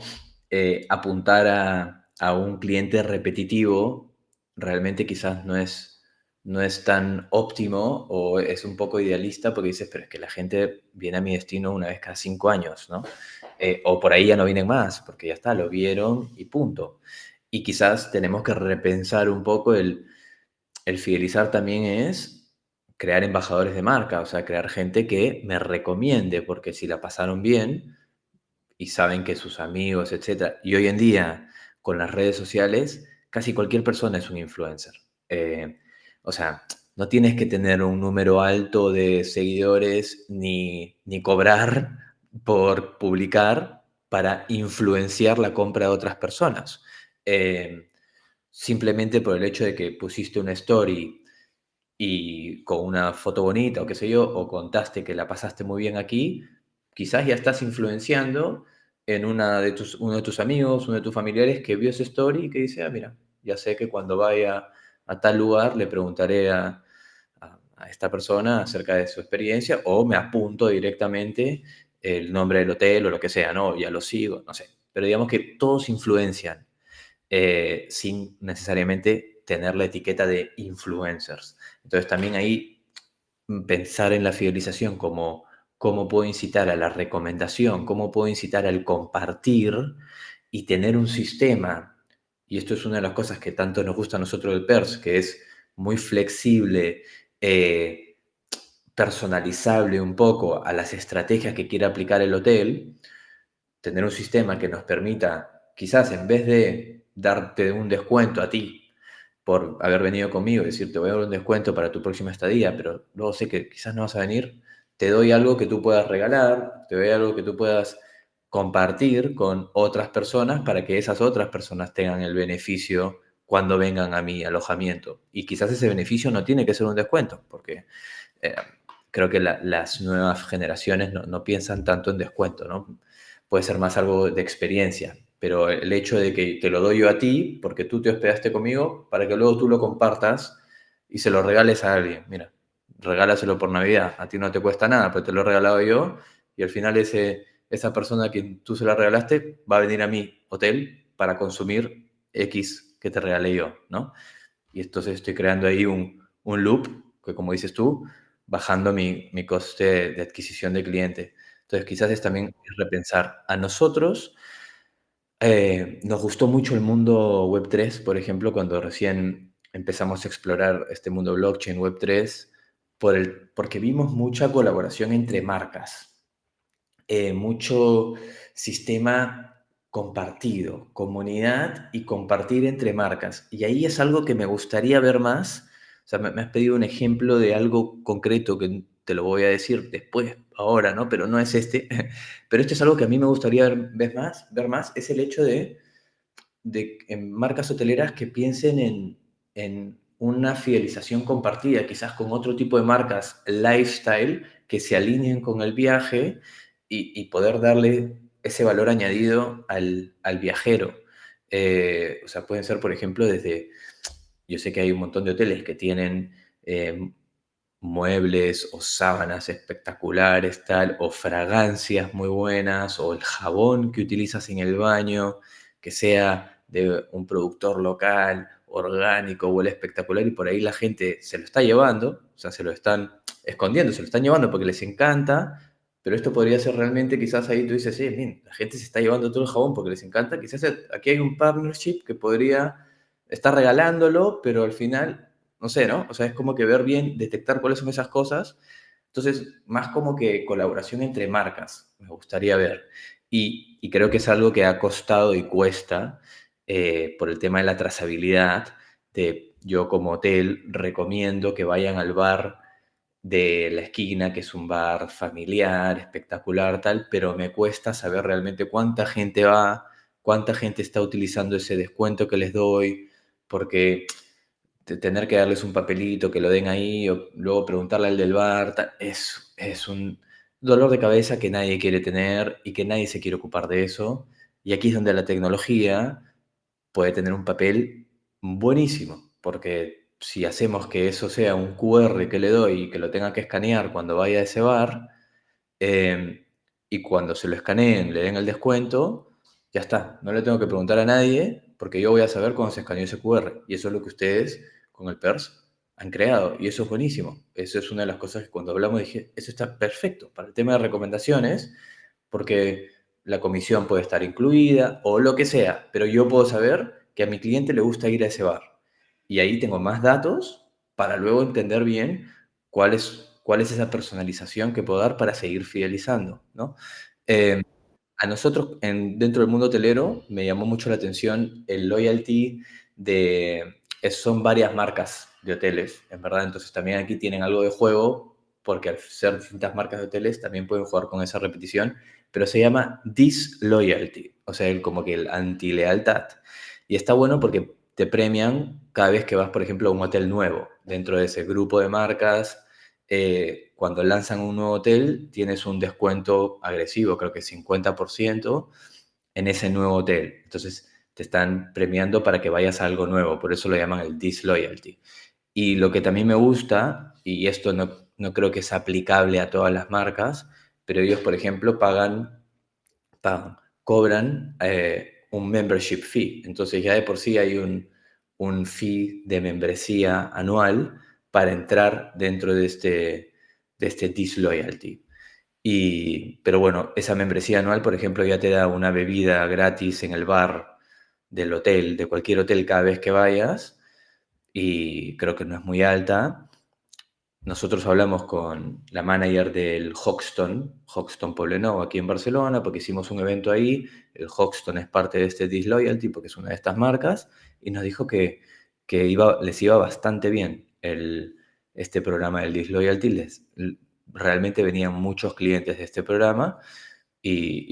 apuntar a un cliente repetitivo realmente quizás no es tan óptimo o es un poco idealista porque dices, pero es que la gente viene a mi destino una vez cada 5 años, ¿no? O por ahí ya no vienen más porque ya está, lo vieron y punto. Y quizás tenemos que repensar un poco el fidelizar también es crear embajadores de marca, o sea, crear gente que me recomiende, porque si la pasaron bien y saben que sus amigos, etcétera, y hoy en día con las redes sociales, casi cualquier persona es un influencer. O sea, no tienes que tener un número alto de seguidores ni cobrar por publicar para influenciar la compra de otras personas. Simplemente por el hecho de que pusiste una story y con una foto bonita o qué sé yo, o contaste que la pasaste muy bien aquí, quizás ya estás influenciando en uno de tus amigos, uno de tus familiares que vio esa story y que dice, ah, mira, ya sé que cuando vaya a tal lugar le preguntaré a esta persona acerca de su experiencia o me apunto directamente el nombre del hotel o lo que sea, ¿no? Ya lo sigo, no sé. Pero digamos que todos influencian sin necesariamente tener la etiqueta de influencers. Entonces también ahí pensar en la fidelización como cómo puedo incitar a la recomendación, cómo puedo incitar al compartir y tener un sistema, y esto es una de las cosas que tanto nos gusta a nosotros del PERS, que es muy flexible, eh, personalizable un poco a las estrategias que quiere aplicar el hotel, tener un sistema que nos permita, quizás en vez de darte un descuento a ti por haber venido conmigo, decir, te voy a dar un descuento para tu próxima estadía, pero luego sé que quizás no vas a venir, te doy algo que tú puedas regalar, te doy algo que tú puedas compartir con otras personas para que esas otras personas tengan el beneficio cuando vengan a mi alojamiento. Y quizás ese beneficio no tiene que ser un descuento, porque eh, creo que las nuevas generaciones no piensan tanto en descuento, ¿no? Puede ser más algo de experiencia, pero el hecho de que te lo doy yo a ti, porque tú te hospedaste conmigo, para que luego tú lo compartas y se lo regales a alguien. Mira, regálaselo por Navidad, a ti no te cuesta nada, pero te lo he regalado yo y al final esa persona a quien tú se la regalaste va a venir a mi hotel para consumir X que te regalé yo, ¿no? Y entonces estoy creando ahí un loop que, como dices tú, bajando mi coste de adquisición de cliente. Entonces, quizás es también repensar. A nosotros nos gustó mucho el mundo Web3, por ejemplo, cuando recién empezamos a explorar este mundo blockchain Web3, porque vimos mucha colaboración entre marcas, mucho sistema compartido, comunidad y compartir entre marcas. Y ahí es algo que me gustaría ver más. O sea, me has pedido un ejemplo de algo concreto que te lo voy a decir después, ahora, ¿no? Pero no es este. Pero esto es algo que a mí me gustaría ver más, es el hecho de en marcas hoteleras que piensen en una fidelización compartida, quizás con otro tipo de marcas lifestyle que se alineen con el viaje y poder darle ese valor añadido al viajero. O sea, pueden ser, por ejemplo, yo sé que hay un montón de hoteles que tienen muebles o sábanas espectaculares, tal, o fragancias muy buenas, o el jabón que utilizas en el baño, que sea de un productor local, orgánico, huele espectacular, y por ahí la gente se lo está llevando, o sea, se lo están escondiendo, se lo están llevando porque les encanta, pero esto podría ser realmente, quizás ahí tú dices, sí, bien, la gente se está llevando todo el jabón porque les encanta, quizás aquí hay un partnership que podría estar regalándolo, pero al final no sé, ¿no? O sea, es como que ver bien, detectar cuáles son esas cosas. Entonces, más como que colaboración entre marcas, me gustaría ver. Y creo que es algo que ha costado y cuesta por el tema de la trazabilidad. Yo como hotel recomiendo que vayan al bar de la esquina, que es un bar familiar, espectacular, tal, pero me cuesta saber realmente cuánta gente va, cuánta gente está utilizando ese descuento que les doy, porque tener que darles un papelito, que lo den ahí, o luego preguntarle al del bar, es un dolor de cabeza que nadie quiere tener y que nadie se quiere ocupar de eso. Y aquí es donde la tecnología puede tener un papel buenísimo, porque si hacemos que eso sea un QR que le doy y que lo tenga que escanear cuando vaya a ese bar, eh, y cuando se lo escaneen, le den el descuento, ya está. No le tengo que preguntar a nadie porque yo voy a saber cuándo se escaneó ese QR. Y eso es lo que ustedes con el PERS han creado. Y eso es buenísimo. Eso es una de las cosas que cuando hablamos dije, eso está perfecto para el tema de recomendaciones, porque la comisión puede estar incluida o lo que sea, pero yo puedo saber que a mi cliente le gusta ir a ese bar. Y ahí tengo más datos para luego entender bien cuál es esa personalización que puedo dar para seguir fidelizando, ¿no? Eh, a nosotros, dentro del mundo hotelero, me llamó mucho la atención el loyalty son varias marcas de hoteles, en verdad, entonces también aquí tienen algo de juego, porque al ser distintas marcas de hoteles también pueden jugar con esa repetición, pero se llama disloyalty, o sea, como que el anti-lealtad. Y está bueno porque te premian cada vez que vas, por ejemplo, a un hotel nuevo, dentro de ese grupo de marcas. Cuando lanzan un nuevo hotel, tienes un descuento agresivo, creo que 50% en ese nuevo hotel. Entonces, te están premiando para que vayas a algo nuevo, por eso lo llaman el disloyalty. Y lo que también me gusta, y esto no creo que es aplicable a todas las marcas, pero ellos, por ejemplo, cobran un membership fee. Entonces ya de por sí hay un fee de membresía anual para entrar dentro de este disloyalty. Pero bueno, esa membresía anual, por ejemplo, ya te da una bebida gratis en el bar del hotel, de cualquier hotel cada vez que vayas, y creo que no es muy alta. Nosotros hablamos con la manager del Hoxton Poblenou, aquí en Barcelona, porque hicimos un evento ahí. El Hoxton es parte de este Disloyalty, porque es una de estas marcas, y nos dijo que les iba bastante bien este programa del Disloyalty. Realmente venían muchos clientes de este programa,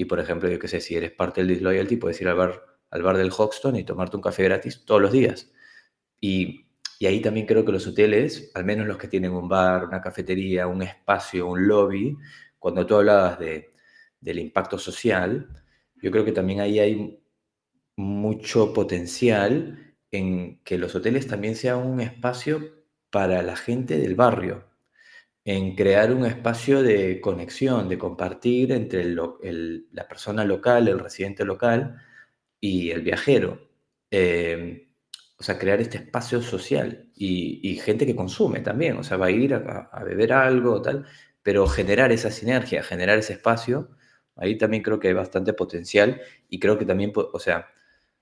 por ejemplo, yo qué sé, si eres parte del Disloyalty, puedes ir al bar del Hoxton y tomarte un café gratis todos los días. Y ahí también creo que los hoteles, al menos los que tienen un bar, una cafetería, un espacio, un lobby, cuando tú hablabas del impacto social, yo creo que también ahí hay mucho potencial en que los hoteles también sean un espacio para la gente del barrio, en crear un espacio de conexión, de compartir entre la persona local, el residente local y el viajero. Eh, o sea, crear este espacio social y gente que consume también, o sea, va a ir a beber algo, tal, pero generar esa sinergia, generar ese espacio, ahí también creo que hay bastante potencial y creo que también, o sea,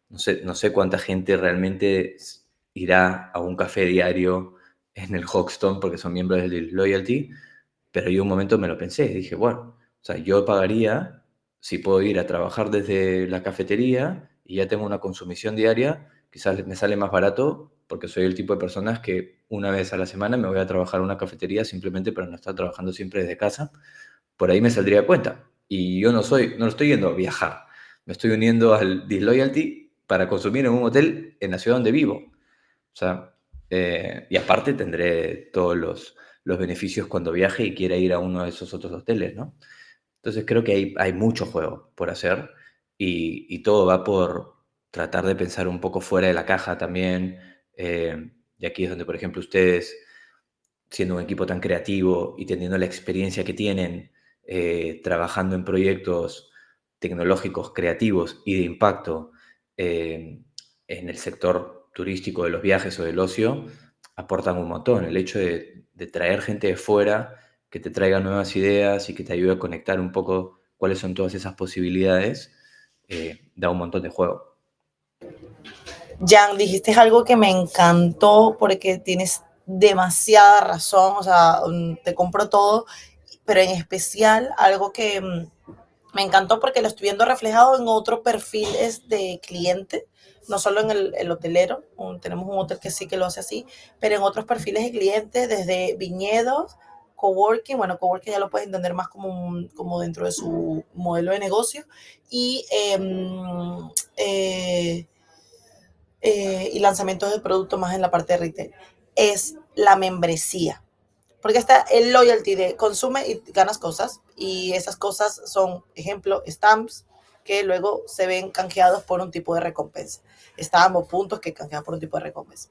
no sé cuánta gente realmente irá a un café diario en el Hoxton porque son miembros del Loyalty, pero yo un momento me lo pensé, dije, bueno, o sea, yo pagaría si puedo ir a trabajar desde la cafetería y ya tengo una consumición diaria, quizás me sale más barato porque soy el tipo de personas que una vez a la semana me voy a trabajar a una cafetería simplemente para no estar trabajando siempre desde casa. Por ahí me saldría a cuenta. Y yo no estoy yendo a viajar, me estoy uniendo al Disloyalty para consumir en un hotel en la ciudad donde vivo. O sea, y aparte tendré todos los beneficios cuando viaje y quiera ir a uno de esos otros hoteles, ¿no? Entonces creo que hay mucho juego por hacer y todo va por tratar de pensar un poco fuera de la caja también. Y aquí es donde, por ejemplo, ustedes siendo un equipo tan creativo y teniendo la experiencia que tienen, trabajando en proyectos tecnológicos, creativos y de impacto en el sector turístico de los viajes o del ocio, aportan un montón. El hecho de traer gente de fuera, que te traiga nuevas ideas y que te ayude a conectar un poco cuáles son todas esas posibilidades, da un montón de juego. Jan, dijiste algo que me encantó porque tienes demasiada razón, o sea, te compro todo, pero en especial algo que me encantó porque lo estoy viendo reflejado en otros perfiles de cliente, no solo en el hotelero, tenemos un hotel que sí que lo hace así, pero en otros perfiles de clientes, desde viñedos, coworking, bueno, coworking ya lo puedes entender más como dentro de su modelo de negocio, y, y lanzamientos de productos más en la parte de retail, es la membresía. Porque está el loyalty de consume y ganas cosas. Y esas cosas son, ejemplo, stamps que luego se ven canjeados por un tipo de recompensa. Stamps o puntos que canjean por un tipo de recompensa.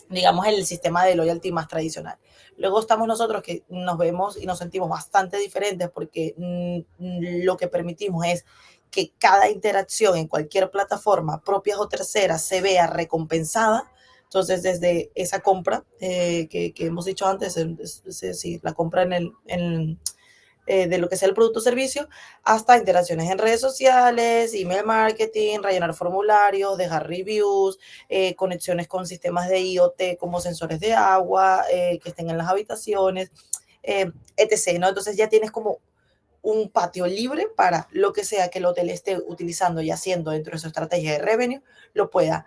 Digamos el sistema de loyalty más tradicional. Luego estamos nosotros que nos vemos y nos sentimos bastante diferentes porque lo que permitimos es que cada interacción en cualquier plataforma, propias o terceras, se vea recompensada. Entonces, desde esa compra que hemos dicho antes, sí, la compra de lo que sea el producto o servicio, hasta interacciones en redes sociales, email marketing, rellenar formularios, dejar reviews, conexiones con sistemas de IoT como sensores de agua, que estén en las habitaciones, etc., ¿no? Entonces ya tienes como un patio libre para lo que sea que el hotel esté utilizando y haciendo dentro de su estrategia de revenue, lo pueda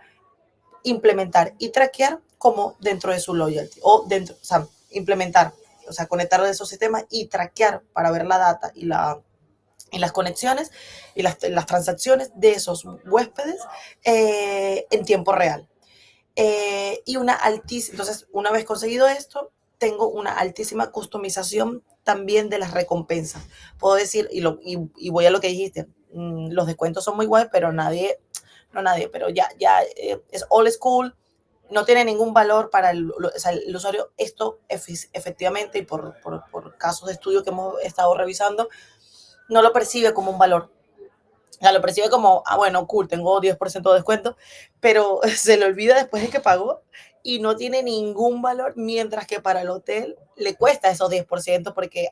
implementar y traquear como dentro de su loyalty o dentro, o sea, implementar, o sea, conectar de esos sistemas y traquear para ver la data y las conexiones y las transacciones de esos huéspedes en tiempo real. Y una altísima, entonces, una vez conseguido esto, tengo una altísima customización también de las recompensas. Puedo decir, y voy a lo que dijiste, los descuentos son muy guay, pero no nadie, pero ya es old school, no tiene ningún valor para o sea, el usuario. Esto efectivamente, y por casos de estudio que hemos estado revisando, no lo percibe como un valor. O sea, lo percibe como, bueno, cool, tengo 10% de descuento, pero se le olvida después de que pagó y no tiene ningún valor, mientras que para el hotel le cuesta esos 10% porque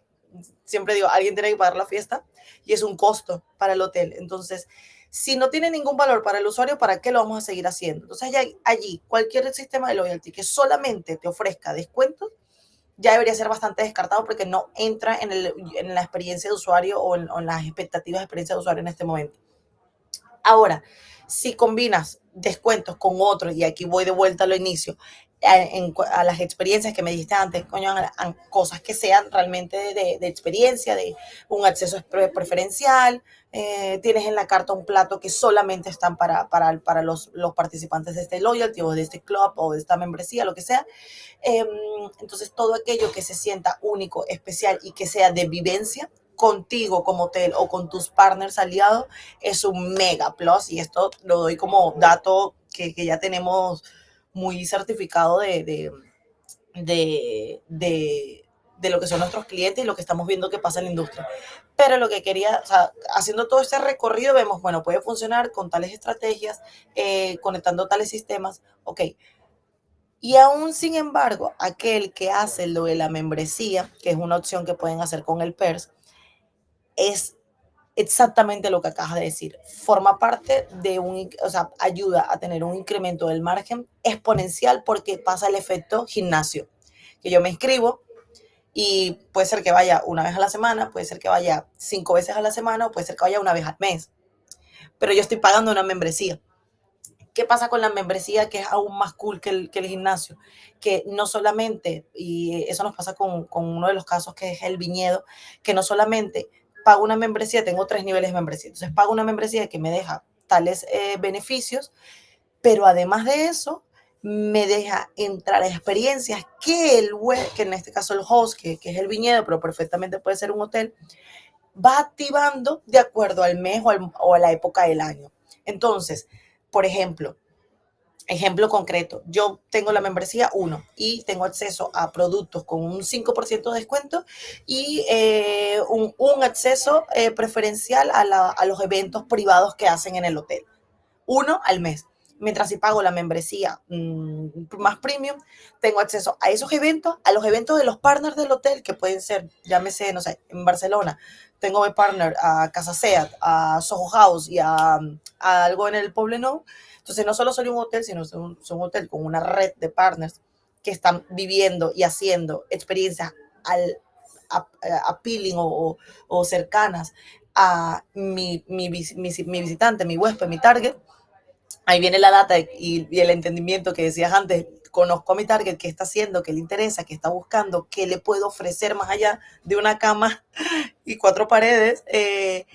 siempre digo, alguien tiene que pagar la fiesta y es un costo para el hotel. Entonces, si no tiene ningún valor para el usuario, ¿para qué lo vamos a seguir haciendo? Entonces, allí cualquier sistema de loyalty que solamente te ofrezca descuentos, ya debería ser bastante descartado porque no entra en la experiencia de usuario o en las expectativas de experiencia de usuario en este momento. Ahora, si combinas descuentos con otros, y aquí voy de vuelta a lo inicio, a las experiencias que me dijiste antes, coño, a cosas que sean realmente de experiencia, de un acceso preferencial, tienes en la carta un plato que solamente están para los participantes de este loyalty o de este club o de esta membresía, lo que sea. Eh, entonces, todo aquello que se sienta único, especial y que sea de vivencia contigo como hotel o con tus partners aliados es un mega plus, y esto lo doy como dato que ya tenemos muy certificado de lo que son nuestros clientes y lo que estamos viendo que pasa en la industria. Pero lo que quería, o sea, haciendo todo este recorrido, vemos, bueno, puede funcionar con tales estrategias, conectando tales sistemas, ok. Y aún sin embargo, aquel que hace lo de la membresía, que es una opción que pueden hacer con el PERS, es exactamente lo que acabas de decir. Forma parte de o sea, ayuda a tener un incremento del margen exponencial porque pasa el efecto gimnasio. Que yo me inscribo y puede ser que vaya una vez a la semana, puede ser que vaya 5 veces a la semana o puede ser que vaya una vez al mes. Pero yo estoy pagando una membresía. ¿Qué pasa con la membresía que es aún más cool que el gimnasio? Que no solamente, y eso nos pasa con uno de los casos que es el viñedo, que no solamente pago una membresía, tengo 3 niveles de membresía, entonces pago una membresía que me deja tales beneficios, pero además de eso, me deja entrar a experiencias que que en este caso el host, que es el viñedo, pero perfectamente puede ser un hotel, va activando de acuerdo al mes o a la época del año. Entonces, por ejemplo, Ejemplo concreto, yo tengo la membresía 1 y tengo acceso a productos con un 5% de descuento y un acceso preferencial a los eventos privados que hacen en el hotel. Uno al mes. Mientras si pago la membresía más premium, tengo acceso a esos eventos, a los eventos de los partners del hotel, que pueden ser, llámese, no sé, en Barcelona, tengo mi partner a Casa Seat, a Soho House y a algo en el Poblenou. Entonces, no solo soy un hotel, sino soy un hotel con una red de partners que están viviendo y haciendo experiencias al, appealing o cercanas a mi visitante, mi huésped, mi target. Ahí viene la data y el entendimiento que decías antes. Conozco a mi target, qué está haciendo, qué le interesa, qué está buscando, qué le puedo ofrecer más allá de una cama y cuatro paredes, qué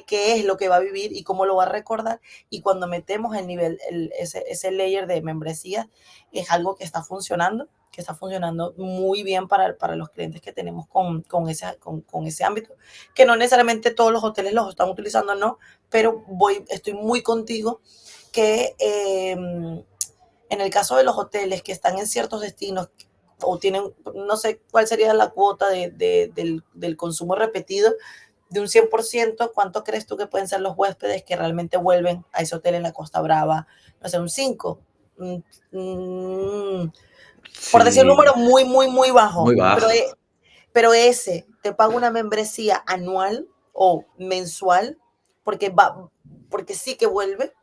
es lo que va a vivir y cómo lo va a recordar. Y cuando metemos el nivel, ese layer de membresía, es algo que está funcionando muy bien para los clientes que tenemos con ese ámbito, que no necesariamente todos los hoteles los están utilizando, no, pero estoy muy contigo que en el caso de los hoteles que están en ciertos destinos o tienen, no sé cuál sería la cuota del consumo repetido, de un 100%, ¿cuánto crees tú que pueden ser los huéspedes que realmente vuelven a ese hotel en la Costa Brava? No sé, un 5. Por decir un Sí, número muy, muy, muy muy bajo, bajo. pero ese te paga una membresía anual o mensual porque va, porque sí que vuelve,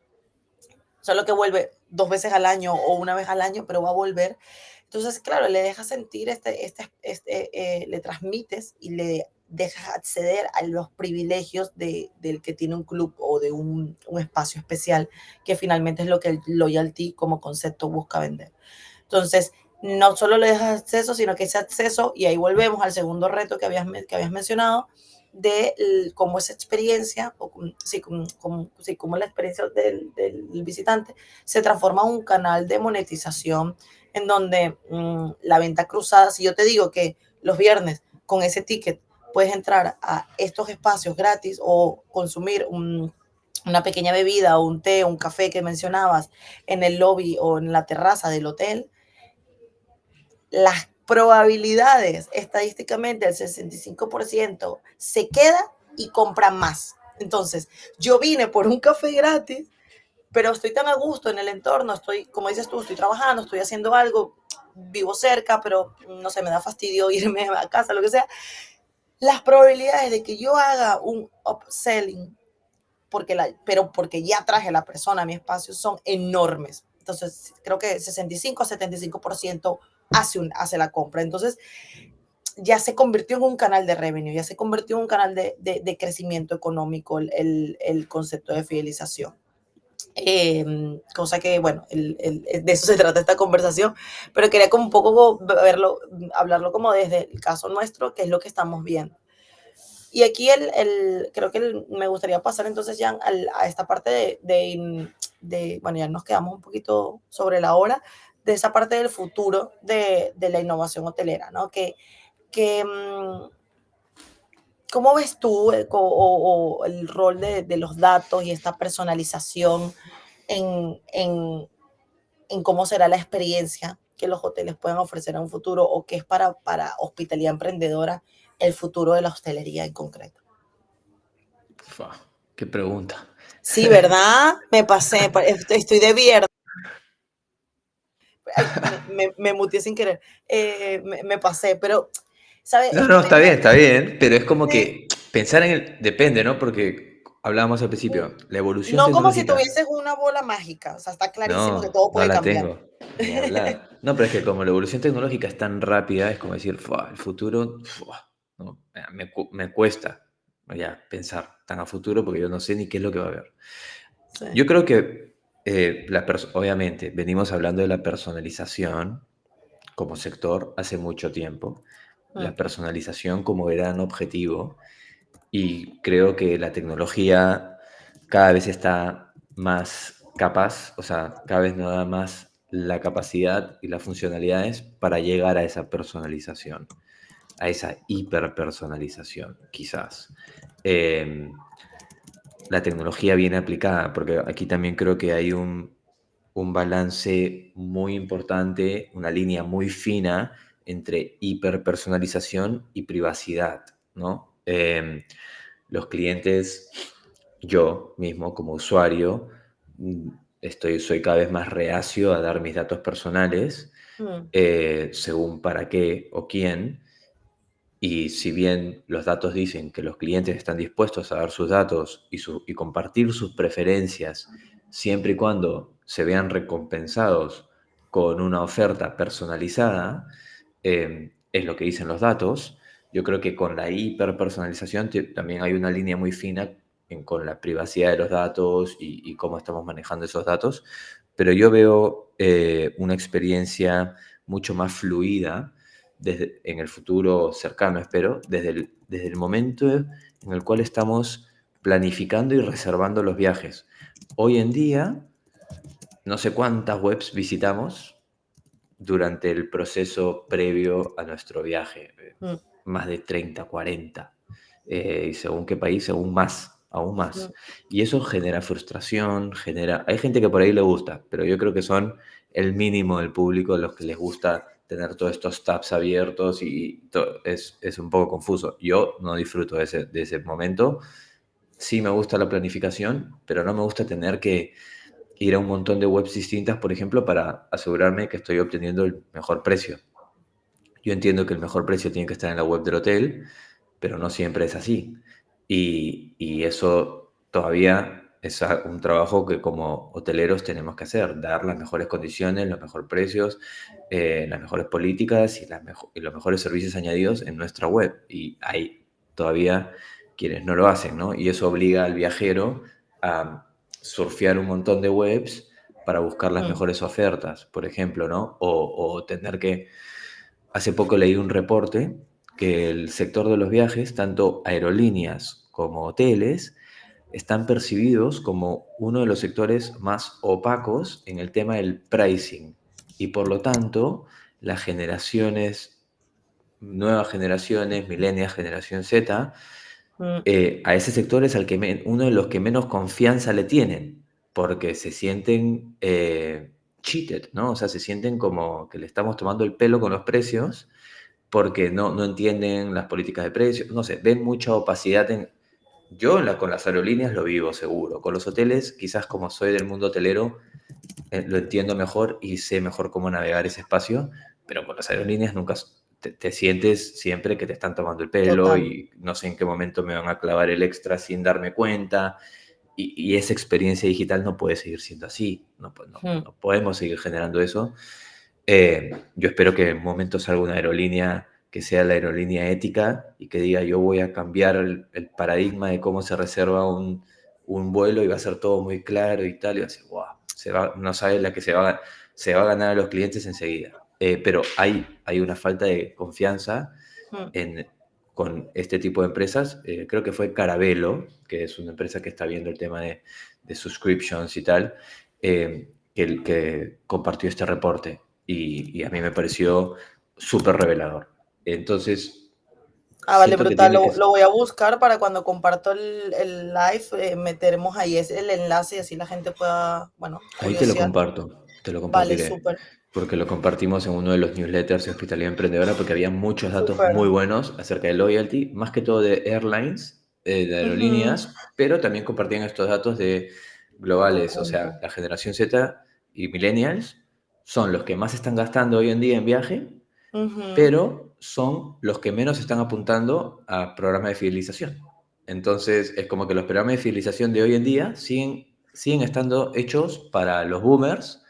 solo que vuelve 2 veces al año o una vez al año, pero va a volver. Entonces, claro, le dejas sentir, le transmites y le dejas acceder a los privilegios del que tiene un club o de un espacio especial, que finalmente es lo que el loyalty como concepto busca vender. Entonces, no solo le dejas acceso, sino que ese acceso, y ahí volvemos al segundo reto que habías mencionado, de cómo esa experiencia, o cómo la experiencia del visitante se transforma en un canal de monetización en donde la venta cruzada, si yo te digo que los viernes con ese ticket puedes entrar a estos espacios gratis o consumir una pequeña bebida o un té o un café que mencionabas en el lobby o en la terraza del hotel, las probabilidades estadísticamente el 65% se queda y compra más. Entonces, yo vine por un café gratis, pero estoy tan a gusto en el entorno, estoy, como dices tú, estoy trabajando, estoy haciendo algo, vivo cerca, pero no sé, me da fastidio irme a casa, lo que sea. Las probabilidades de que yo haga un upselling, pero porque ya traje a la persona a mi espacio, son enormes. Entonces, creo que 65 a 75% hace la compra. Entonces, ya se convirtió en un canal de revenue, ya se convirtió en un canal de crecimiento económico el concepto de fidelización. Cosa que, bueno, de eso se trata esta conversación, pero quería como un poco hablarlo como desde el caso nuestro, que es lo que estamos viendo. Y aquí creo que me gustaría pasar entonces ya a esta parte bueno, ya nos quedamos un poquito sobre la hora, de esa parte del futuro de la innovación hotelera, ¿no? Que ¿Cómo ves tú o el rol de los datos y esta personalización en, en, en cómo será la experiencia que los hoteles puedan ofrecer en un futuro o qué es para hospitalidad emprendedora el futuro de la hostelería en concreto? Fua, qué pregunta. Sí, ¿verdad? Me pasé, estoy de viernes. Ay, me muteé sin querer. Me pasé, pero, ¿sabes? No, no, está bien, pero es como Sí, que pensar en el... Depende, ¿no? Porque hablábamos al principio, la evolución no como si tecnológica. tuvieses una bola mágica, o sea, está clarísimo que No, todo no puede la cambiar. tengo, ni hablar. No, pero es que como la evolución tecnológica es tan rápida, es como decir, "Fua, el futuro, fua", ¿no? Me cuesta ya pensar tan a futuro porque yo no sé ni qué es lo que va a haber. Sí. Yo creo que, obviamente, venimos hablando de la personalización como sector hace mucho tiempo, Mm. la personalización como gran objetivo, y creo que la tecnología cada vez está más capaz, o sea, cada vez nos da más la capacidad y las funcionalidades para llegar a esa personalización, a esa hiperpersonalización, quizás. La tecnología bien aplicada, porque aquí también creo que hay un balance muy importante, una línea muy fina entre hiperpersonalización y privacidad, ¿no? Los clientes, yo mismo como usuario, mm, soy cada vez más reacio a dar mis datos personales, Mm, según para qué o quién. Y si bien los datos dicen que los clientes están dispuestos a dar sus datos y compartir sus preferencias, siempre y cuando se vean recompensados con una oferta personalizada, es lo que dicen los datos. Yo creo que con la hiperpersonalización también hay una línea muy fina con la privacidad de los datos y cómo estamos manejando esos datos, pero yo veo una experiencia mucho más fluida en el futuro cercano, espero, desde el momento en el cual estamos planificando y reservando los viajes. Hoy en día, no sé cuántas webs visitamos durante el proceso previo a nuestro viaje, mm, más de 30, 40, y según qué país, según más, aún mm, más. Y eso genera frustración, hay gente que por ahí le gusta, pero yo creo que son el mínimo del público los que les gusta tener todos estos tabs abiertos y es un poco confuso. Yo no disfruto de ese momento. Sí me gusta la planificación, pero no me gusta tener que ir a un montón de webs distintas, por ejemplo, para asegurarme que estoy obteniendo el mejor precio. Yo entiendo que el mejor precio tiene que estar en la web del hotel, pero no siempre es así. Y eso todavía es un trabajo que como hoteleros tenemos que hacer, dar las mejores condiciones, los mejores precios, las mejores políticas y los mejores servicios añadidos en nuestra web. Y hay todavía quienes no lo hacen, ¿no? Y eso obliga al viajero a surfear un montón de webs para buscar las mm, mejores ofertas, por ejemplo, ¿no? O tener que Hace poco leí un reporte que el sector de los viajes, tanto aerolíneas como hoteles, están percibidos como uno de los sectores más opacos en el tema del pricing. Y por lo tanto, las generaciones, nuevas generaciones, millennials, generación Z, mm, a ese sector es uno de los que menos confianza le tienen, porque se sienten cheated, ¿no? O sea, se sienten como que le estamos tomando el pelo con los precios porque no entienden las políticas de precios, no sé, ven mucha opacidad Yo con las aerolíneas lo vivo seguro, con los hoteles, quizás como soy del mundo hotelero, lo entiendo mejor y sé mejor cómo navegar ese espacio, pero con las aerolíneas nunca te sientes siempre que te están tomando el pelo total. y no sé en qué momento me van a clavar el extra sin darme cuenta. Y esa experiencia digital no puede seguir siendo así, Mm, no podemos seguir generando eso. Yo espero que en un momento salga una aerolínea que sea la aerolínea ética y que diga yo voy a cambiar el paradigma de cómo se reserva un vuelo y va a ser todo muy claro y tal, y va a decir, wow, no sabe la que se va a ganar a los clientes enseguida. Pero hay una falta de confianza mm. en, con este tipo de empresas. Creo que fue Caravelo, que es una empresa que está viendo el tema de subscriptions y tal, que compartió este reporte y a mí me pareció súper revelador. Entonces, Ah, vale, siento que brutal. tiene que... Lo voy a buscar para cuando comparto el live, meteremos ahí el enlace y así la gente pueda, bueno, Ahí te lo curiosear. comparto, te lo Vale, compartiré, súper, porque lo compartimos en uno de los newsletters de Hospitalidad Emprendedora, porque había muchos datos súper. muy buenos acerca de loyalty, más que todo de airlines, de Ujú, aerolíneas, pero también compartían estos datos de me globales, o encanta. sea, la generación Z y millennials son los que más están gastando hoy en día en viaje, Ujú, pero son los que menos están apuntando a programas de fidelización. Entonces, es como que los programas de fidelización de hoy en día siguen estando hechos para los boomers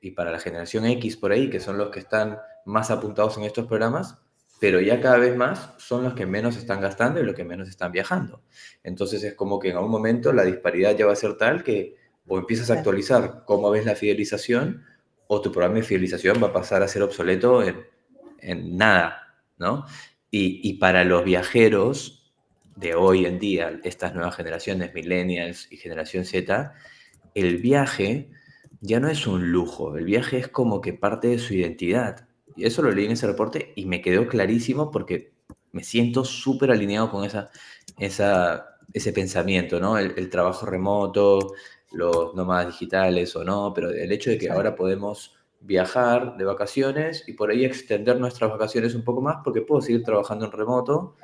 y para la generación X por ahí, que son los que están más apuntados en estos programas, pero ya cada vez más son los que menos están gastando y los que menos están viajando. Entonces es como que en algún momento la disparidad ya va a ser tal que o empiezas a sí, actualizar cómo ves la fidelización o tu programa de fidelización va a pasar a ser obsoleto en nada, ¿no? Y para los viajeros de hoy en día, estas nuevas generaciones, millennials y generación Z, el viaje ya no es un lujo, el viaje es como que parte de su identidad. Y eso lo leí en ese reporte y me quedó clarísimo porque me siento súper alineado con ese pensamiento, ¿no? El trabajo remoto, los nómadas digitales o no, pero el hecho de que Sí. ahora podemos viajar de vacaciones y por ahí extender nuestras vacaciones un poco más porque puedo seguir trabajando en remoto,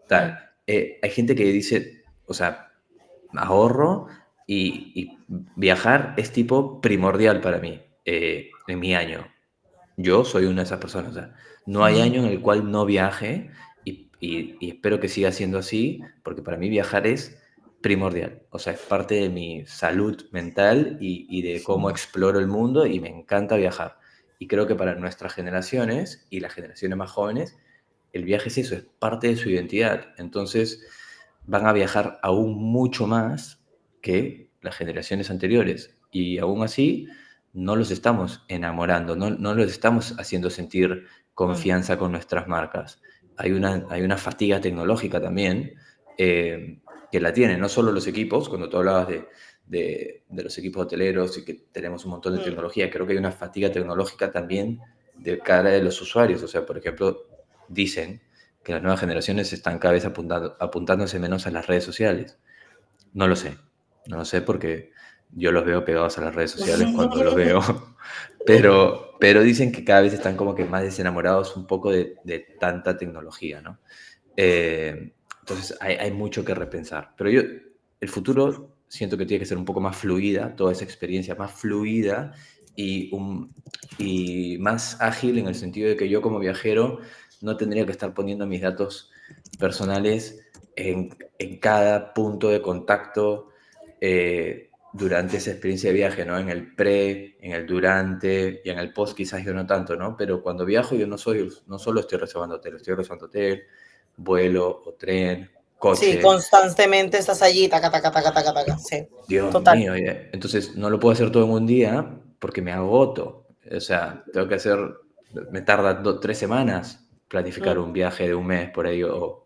tal. Mm, Hay gente que dice, o sea, ahorro y viajar es tipo primordial para mí en mi año. Yo soy una de esas personas. O sea, no hay ujú, año en el cual no viaje y espero que siga siendo así, porque para mí viajar es primordial. O sea, es parte de mi salud mental y de cómo ujú, exploro el mundo y me encanta viajar. Y creo que para nuestras generaciones y las generaciones más jóvenes, el viaje es eso, es parte de su identidad. Entonces, van a viajar aún mucho más que las generaciones anteriores. Y aún así, no los estamos enamorando, no los estamos haciendo sentir mm, confianza con nuestras marcas. Hay una fatiga tecnológica también que la tienen, no solo los equipos, cuando tú hablabas de los equipos hoteleros y que tenemos un montón de mm. tecnología, creo que hay una fatiga tecnológica también de cara de los usuarios. O sea, por ejemplo, dicen que las nuevas generaciones están cada vez apuntándose menos a las redes sociales. No lo sé, no lo sé porque yo los veo pegados a las redes sociales cuando los veo, pero dicen que cada vez están como que más desenamorados un poco de tanta tecnología, ¿no? Entonces hay mucho que repensar, pero yo, el futuro siento que tiene que ser un poco más fluida, toda esa experiencia más fluida y, y más ágil en el sentido de que yo como viajero no tendría que estar poniendo mis datos personales en cada punto de contacto durante esa experiencia de viaje, ¿no? En el pre, en el durante y en el post quizás yo no tanto, ¿no? Pero cuando viajo yo no solo estoy reservando hotel, vuelo o tren, Sí, coche. constantemente estás allí, taca, taca, taca, taca, taca. Sí, Dios total. mío, entonces no lo puedo hacer todo en un día porque me agoto. O sea, tengo que hacer, me tarda 3 semanas planificar Mm, un viaje de un mes por ahí o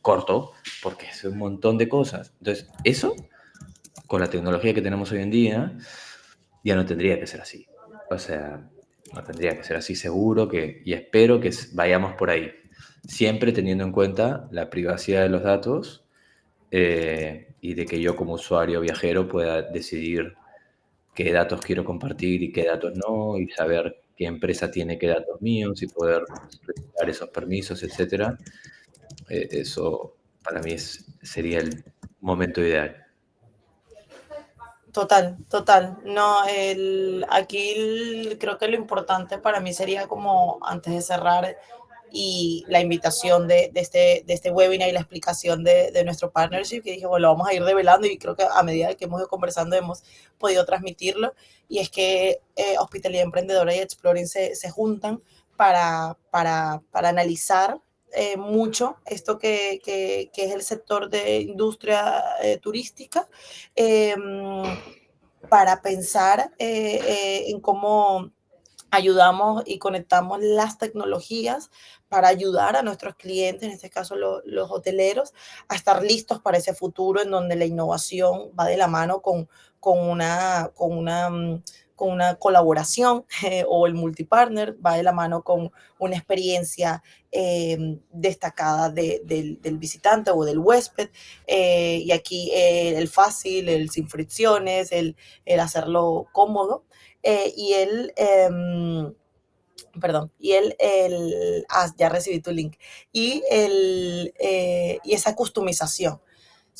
corto, porque es un montón de cosas. Entonces, eso, con la tecnología que tenemos hoy en día, ya no tendría que ser así. O sea, no tendría que ser así seguro que, y espero que vayamos por ahí. Siempre teniendo en cuenta la privacidad de los datos y de que yo como usuario viajero pueda decidir qué datos quiero compartir y qué datos no, y saber qué empresa tiene qué datos míos y poder solicitar esos permisos, etcétera. Eso para mí sería el momento ideal. total, total. No, aquí creo que lo importante para mí sería como antes de cerrar y la invitación de este webinar y la explicación de nuestro partnership, que dije, bueno, lo vamos a ir revelando y creo que a medida que hemos ido conversando hemos podido transmitirlo, y es que Hospitalidad Emprendedora y Exploring se juntan para analizar mucho esto que, es el sector de industria turística, eh, para pensar en cómo ayudamos y conectamos las tecnologías para ayudar a nuestros clientes, en este caso los hoteleros, a estar listos para ese futuro en donde la innovación va de la mano con una, con una, con una colaboración o el multipartner va de la mano con una experiencia destacada del visitante o del huésped. Y aquí el fácil, el sin fricciones, el hacerlo cómodo y perdón, ya recibí tu link, y esa customización.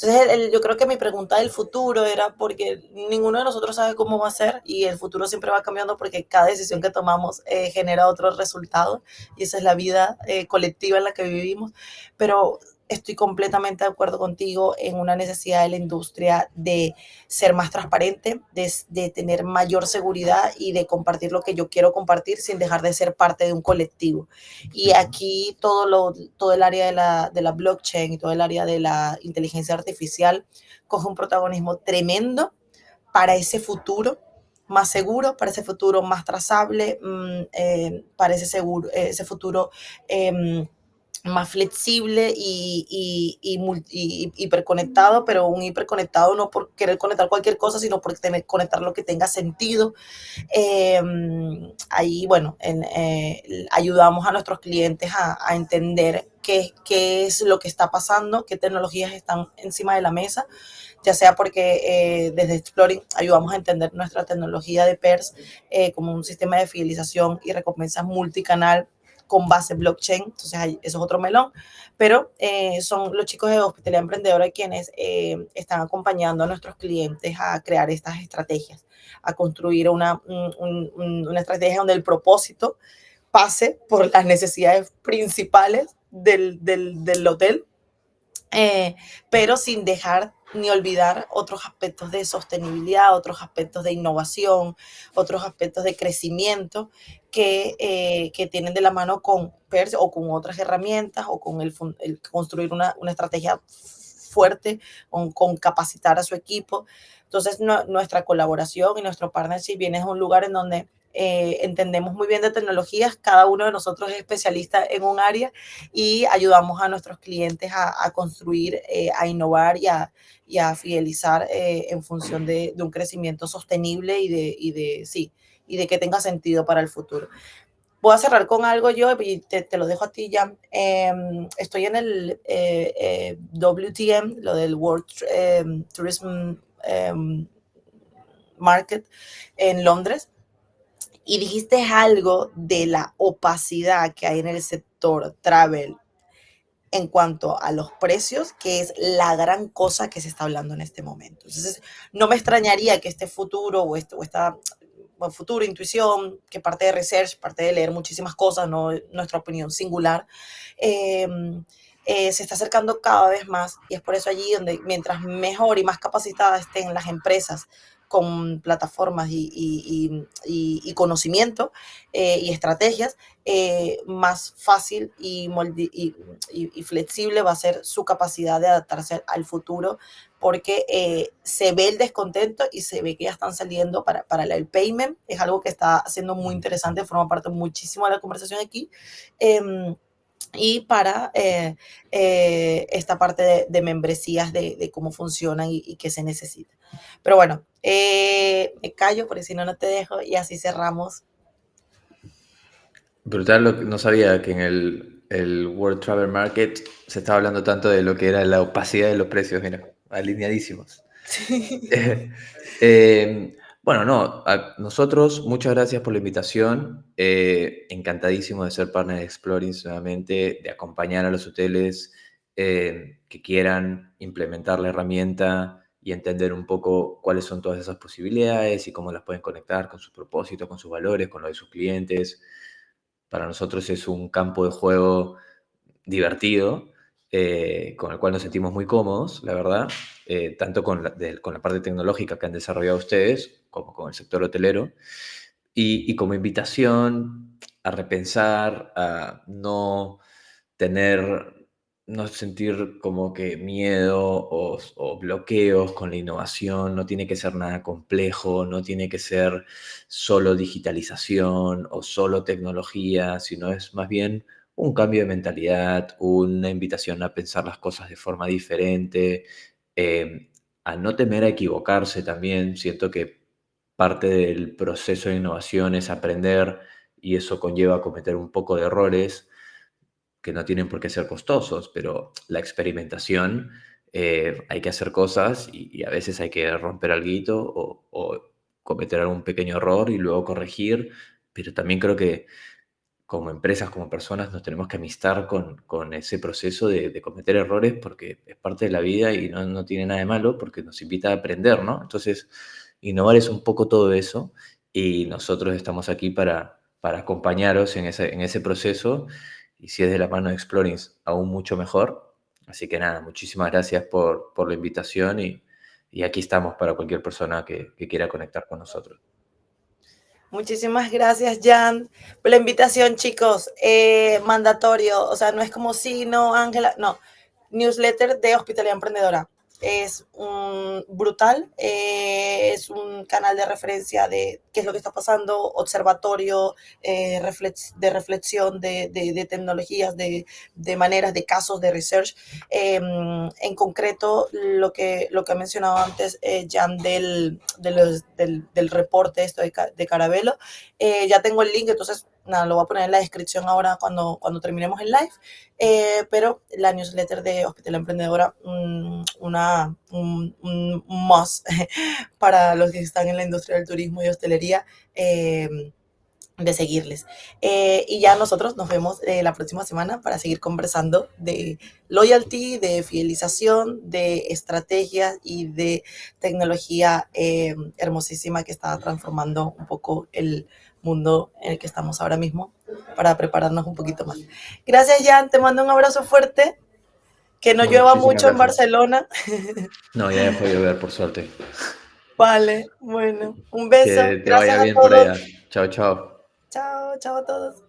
Entonces, yo creo que mi pregunta del futuro era porque ninguno de nosotros sabe cómo va a ser y el futuro siempre va cambiando porque cada decisión que tomamos genera otro resultado y esa es la vida colectiva en la que vivimos. Pero estoy completamente de acuerdo contigo en una necesidad de la industria de ser más transparente, de tener mayor seguridad y de compartir lo que yo quiero compartir sin dejar de ser parte de un colectivo. Y Ujú. aquí todo el área de la blockchain y todo el área de la inteligencia artificial coge un protagonismo tremendo para ese futuro más seguro, para ese futuro más trazable, para ese futuro eh, más flexible y hiperconectado, pero un hiperconectado no por querer conectar cualquier cosa, sino por conectar lo que tenga sentido. eh, Ahí, bueno, ayudamos a nuestros clientes a entender qué es lo que está pasando, qué tecnologías están encima de la mesa, ya sea porque desde Exploring ayudamos a entender nuestra tecnología de PERS como un sistema de fidelización y recompensas multicanal con base blockchain, entonces eso es otro melón, pero son los chicos de Hospitalidad Emprendedora quienes están acompañando a nuestros clientes a crear estas estrategias, a construir una estrategia donde el propósito pase por las necesidades principales del hotel, pero sin dejar ni olvidar otros aspectos de sostenibilidad, otros aspectos de innovación, otros aspectos de crecimiento que tienen de la mano con PERS o con otras herramientas o con el construir una estrategia fuerte, con capacitar a su equipo. Entonces, nuestra colaboración y nuestro partnership viene de un lugar en donde entendemos muy bien de tecnologías, cada uno de nosotros es especialista en un área y ayudamos a nuestros clientes a construir, a innovar y a fidelizar en función de un crecimiento sostenible y de que tenga sentido para el futuro. Voy a cerrar con algo yo y te lo dejo a ti ya. Estoy en el WTM, lo del World Tourism Market en Londres, y dijiste algo de la opacidad que hay en el sector travel en cuanto a los precios, que es la gran cosa que se está hablando en este momento. Entonces, no me extrañaría que este futuro o esta bueno, futuro, intuición, que parte de research, parte de leer muchísimas cosas, no nuestra opinión singular, eh, se está acercando cada vez más y es por eso allí donde mientras mejor y más capacitadas estén las empresas con plataformas y conocimiento y estrategias, más fácil y flexible va a ser su capacidad de adaptarse al futuro, porque se ve el descontento y se ve que ya están saliendo para el payment. Es algo que está siendo muy interesante, forma parte muchísimo de la conversación aquí. Y para esta parte de membresías, de cómo funcionan y qué se necesita. Pero bueno, me callo porque si no, no te dejo y así cerramos. Brutal, no sabía que en el World Travel Market se estaba hablando tanto de lo que era la opacidad de los precios, mira, alineadísimos. Bueno, no, a nosotros muchas gracias por la invitación, encantadísimo de ser partner de Explorings nuevamente, de acompañar a los hoteles que quieran implementar la herramienta y entender un poco cuáles son todas esas posibilidades y cómo las pueden conectar con sus propósitos, con sus valores, con los de sus clientes. Para nosotros es un campo de juego divertido, con el cual nos sentimos muy cómodos, la verdad, tanto con la parte tecnológica que han desarrollado ustedes, como con el sector hotelero, y como invitación a repensar, a no tener, no sentir como que miedo o bloqueos con la innovación, no tiene que ser nada complejo, no tiene que ser solo digitalización o solo tecnología, sino es más bien un cambio de mentalidad, una invitación a pensar las cosas de forma diferente, a no temer a equivocarse también. Siento que parte del proceso de innovación es aprender y eso conlleva cometer un poco de errores que no tienen por qué ser costosos, pero la experimentación, hay que hacer cosas y a veces hay que romper alguito o cometer algún pequeño error y luego corregir, pero también creo que como empresas, como personas, nos tenemos que amistar con ese proceso de cometer errores porque es parte de la vida y no tiene nada de malo porque nos invita a aprender, ¿no? Entonces, innovar es un poco todo eso y nosotros estamos aquí para acompañaros en ese proceso y si es de la mano de Explorings, aún mucho mejor. Así que nada, muchísimas gracias por la invitación y aquí estamos para cualquier persona que quiera conectar con nosotros. Muchísimas gracias, Jan, por la invitación, chicos. Mandatorio, o sea, no es como si no, Ángela, no. Newsletter de Hospitalidad Emprendedora. Es brutal, es un canal de referencia de qué es lo que está pasando, observatorio de reflexión de tecnologías, de maneras, de casos, de research. En concreto, lo que ha mencionado antes, Jan, del reporte esto de Carabelo, ya tengo el link, entonces nada, lo voy a poner en la descripción ahora cuando terminemos el live, pero la newsletter de Hospital Emprendedora, un must para los que están en la industria del turismo y hostelería, de seguirles. Y ya nosotros nos vemos la próxima semana para seguir conversando de loyalty, de fidelización, de estrategias y de tecnología hermosísima que está transformando un poco el mundo en el que estamos ahora mismo para prepararnos un poquito más. Gracias, Jan. Te mando un abrazo fuerte. Que no llueva Muchísimas mucho en gracias. Barcelona. No, ya dejó de llover, por suerte. Vale, bueno, un beso. Que te Gracias vaya a bien por todos. allá. Chao, chao. Chao, chao a todos.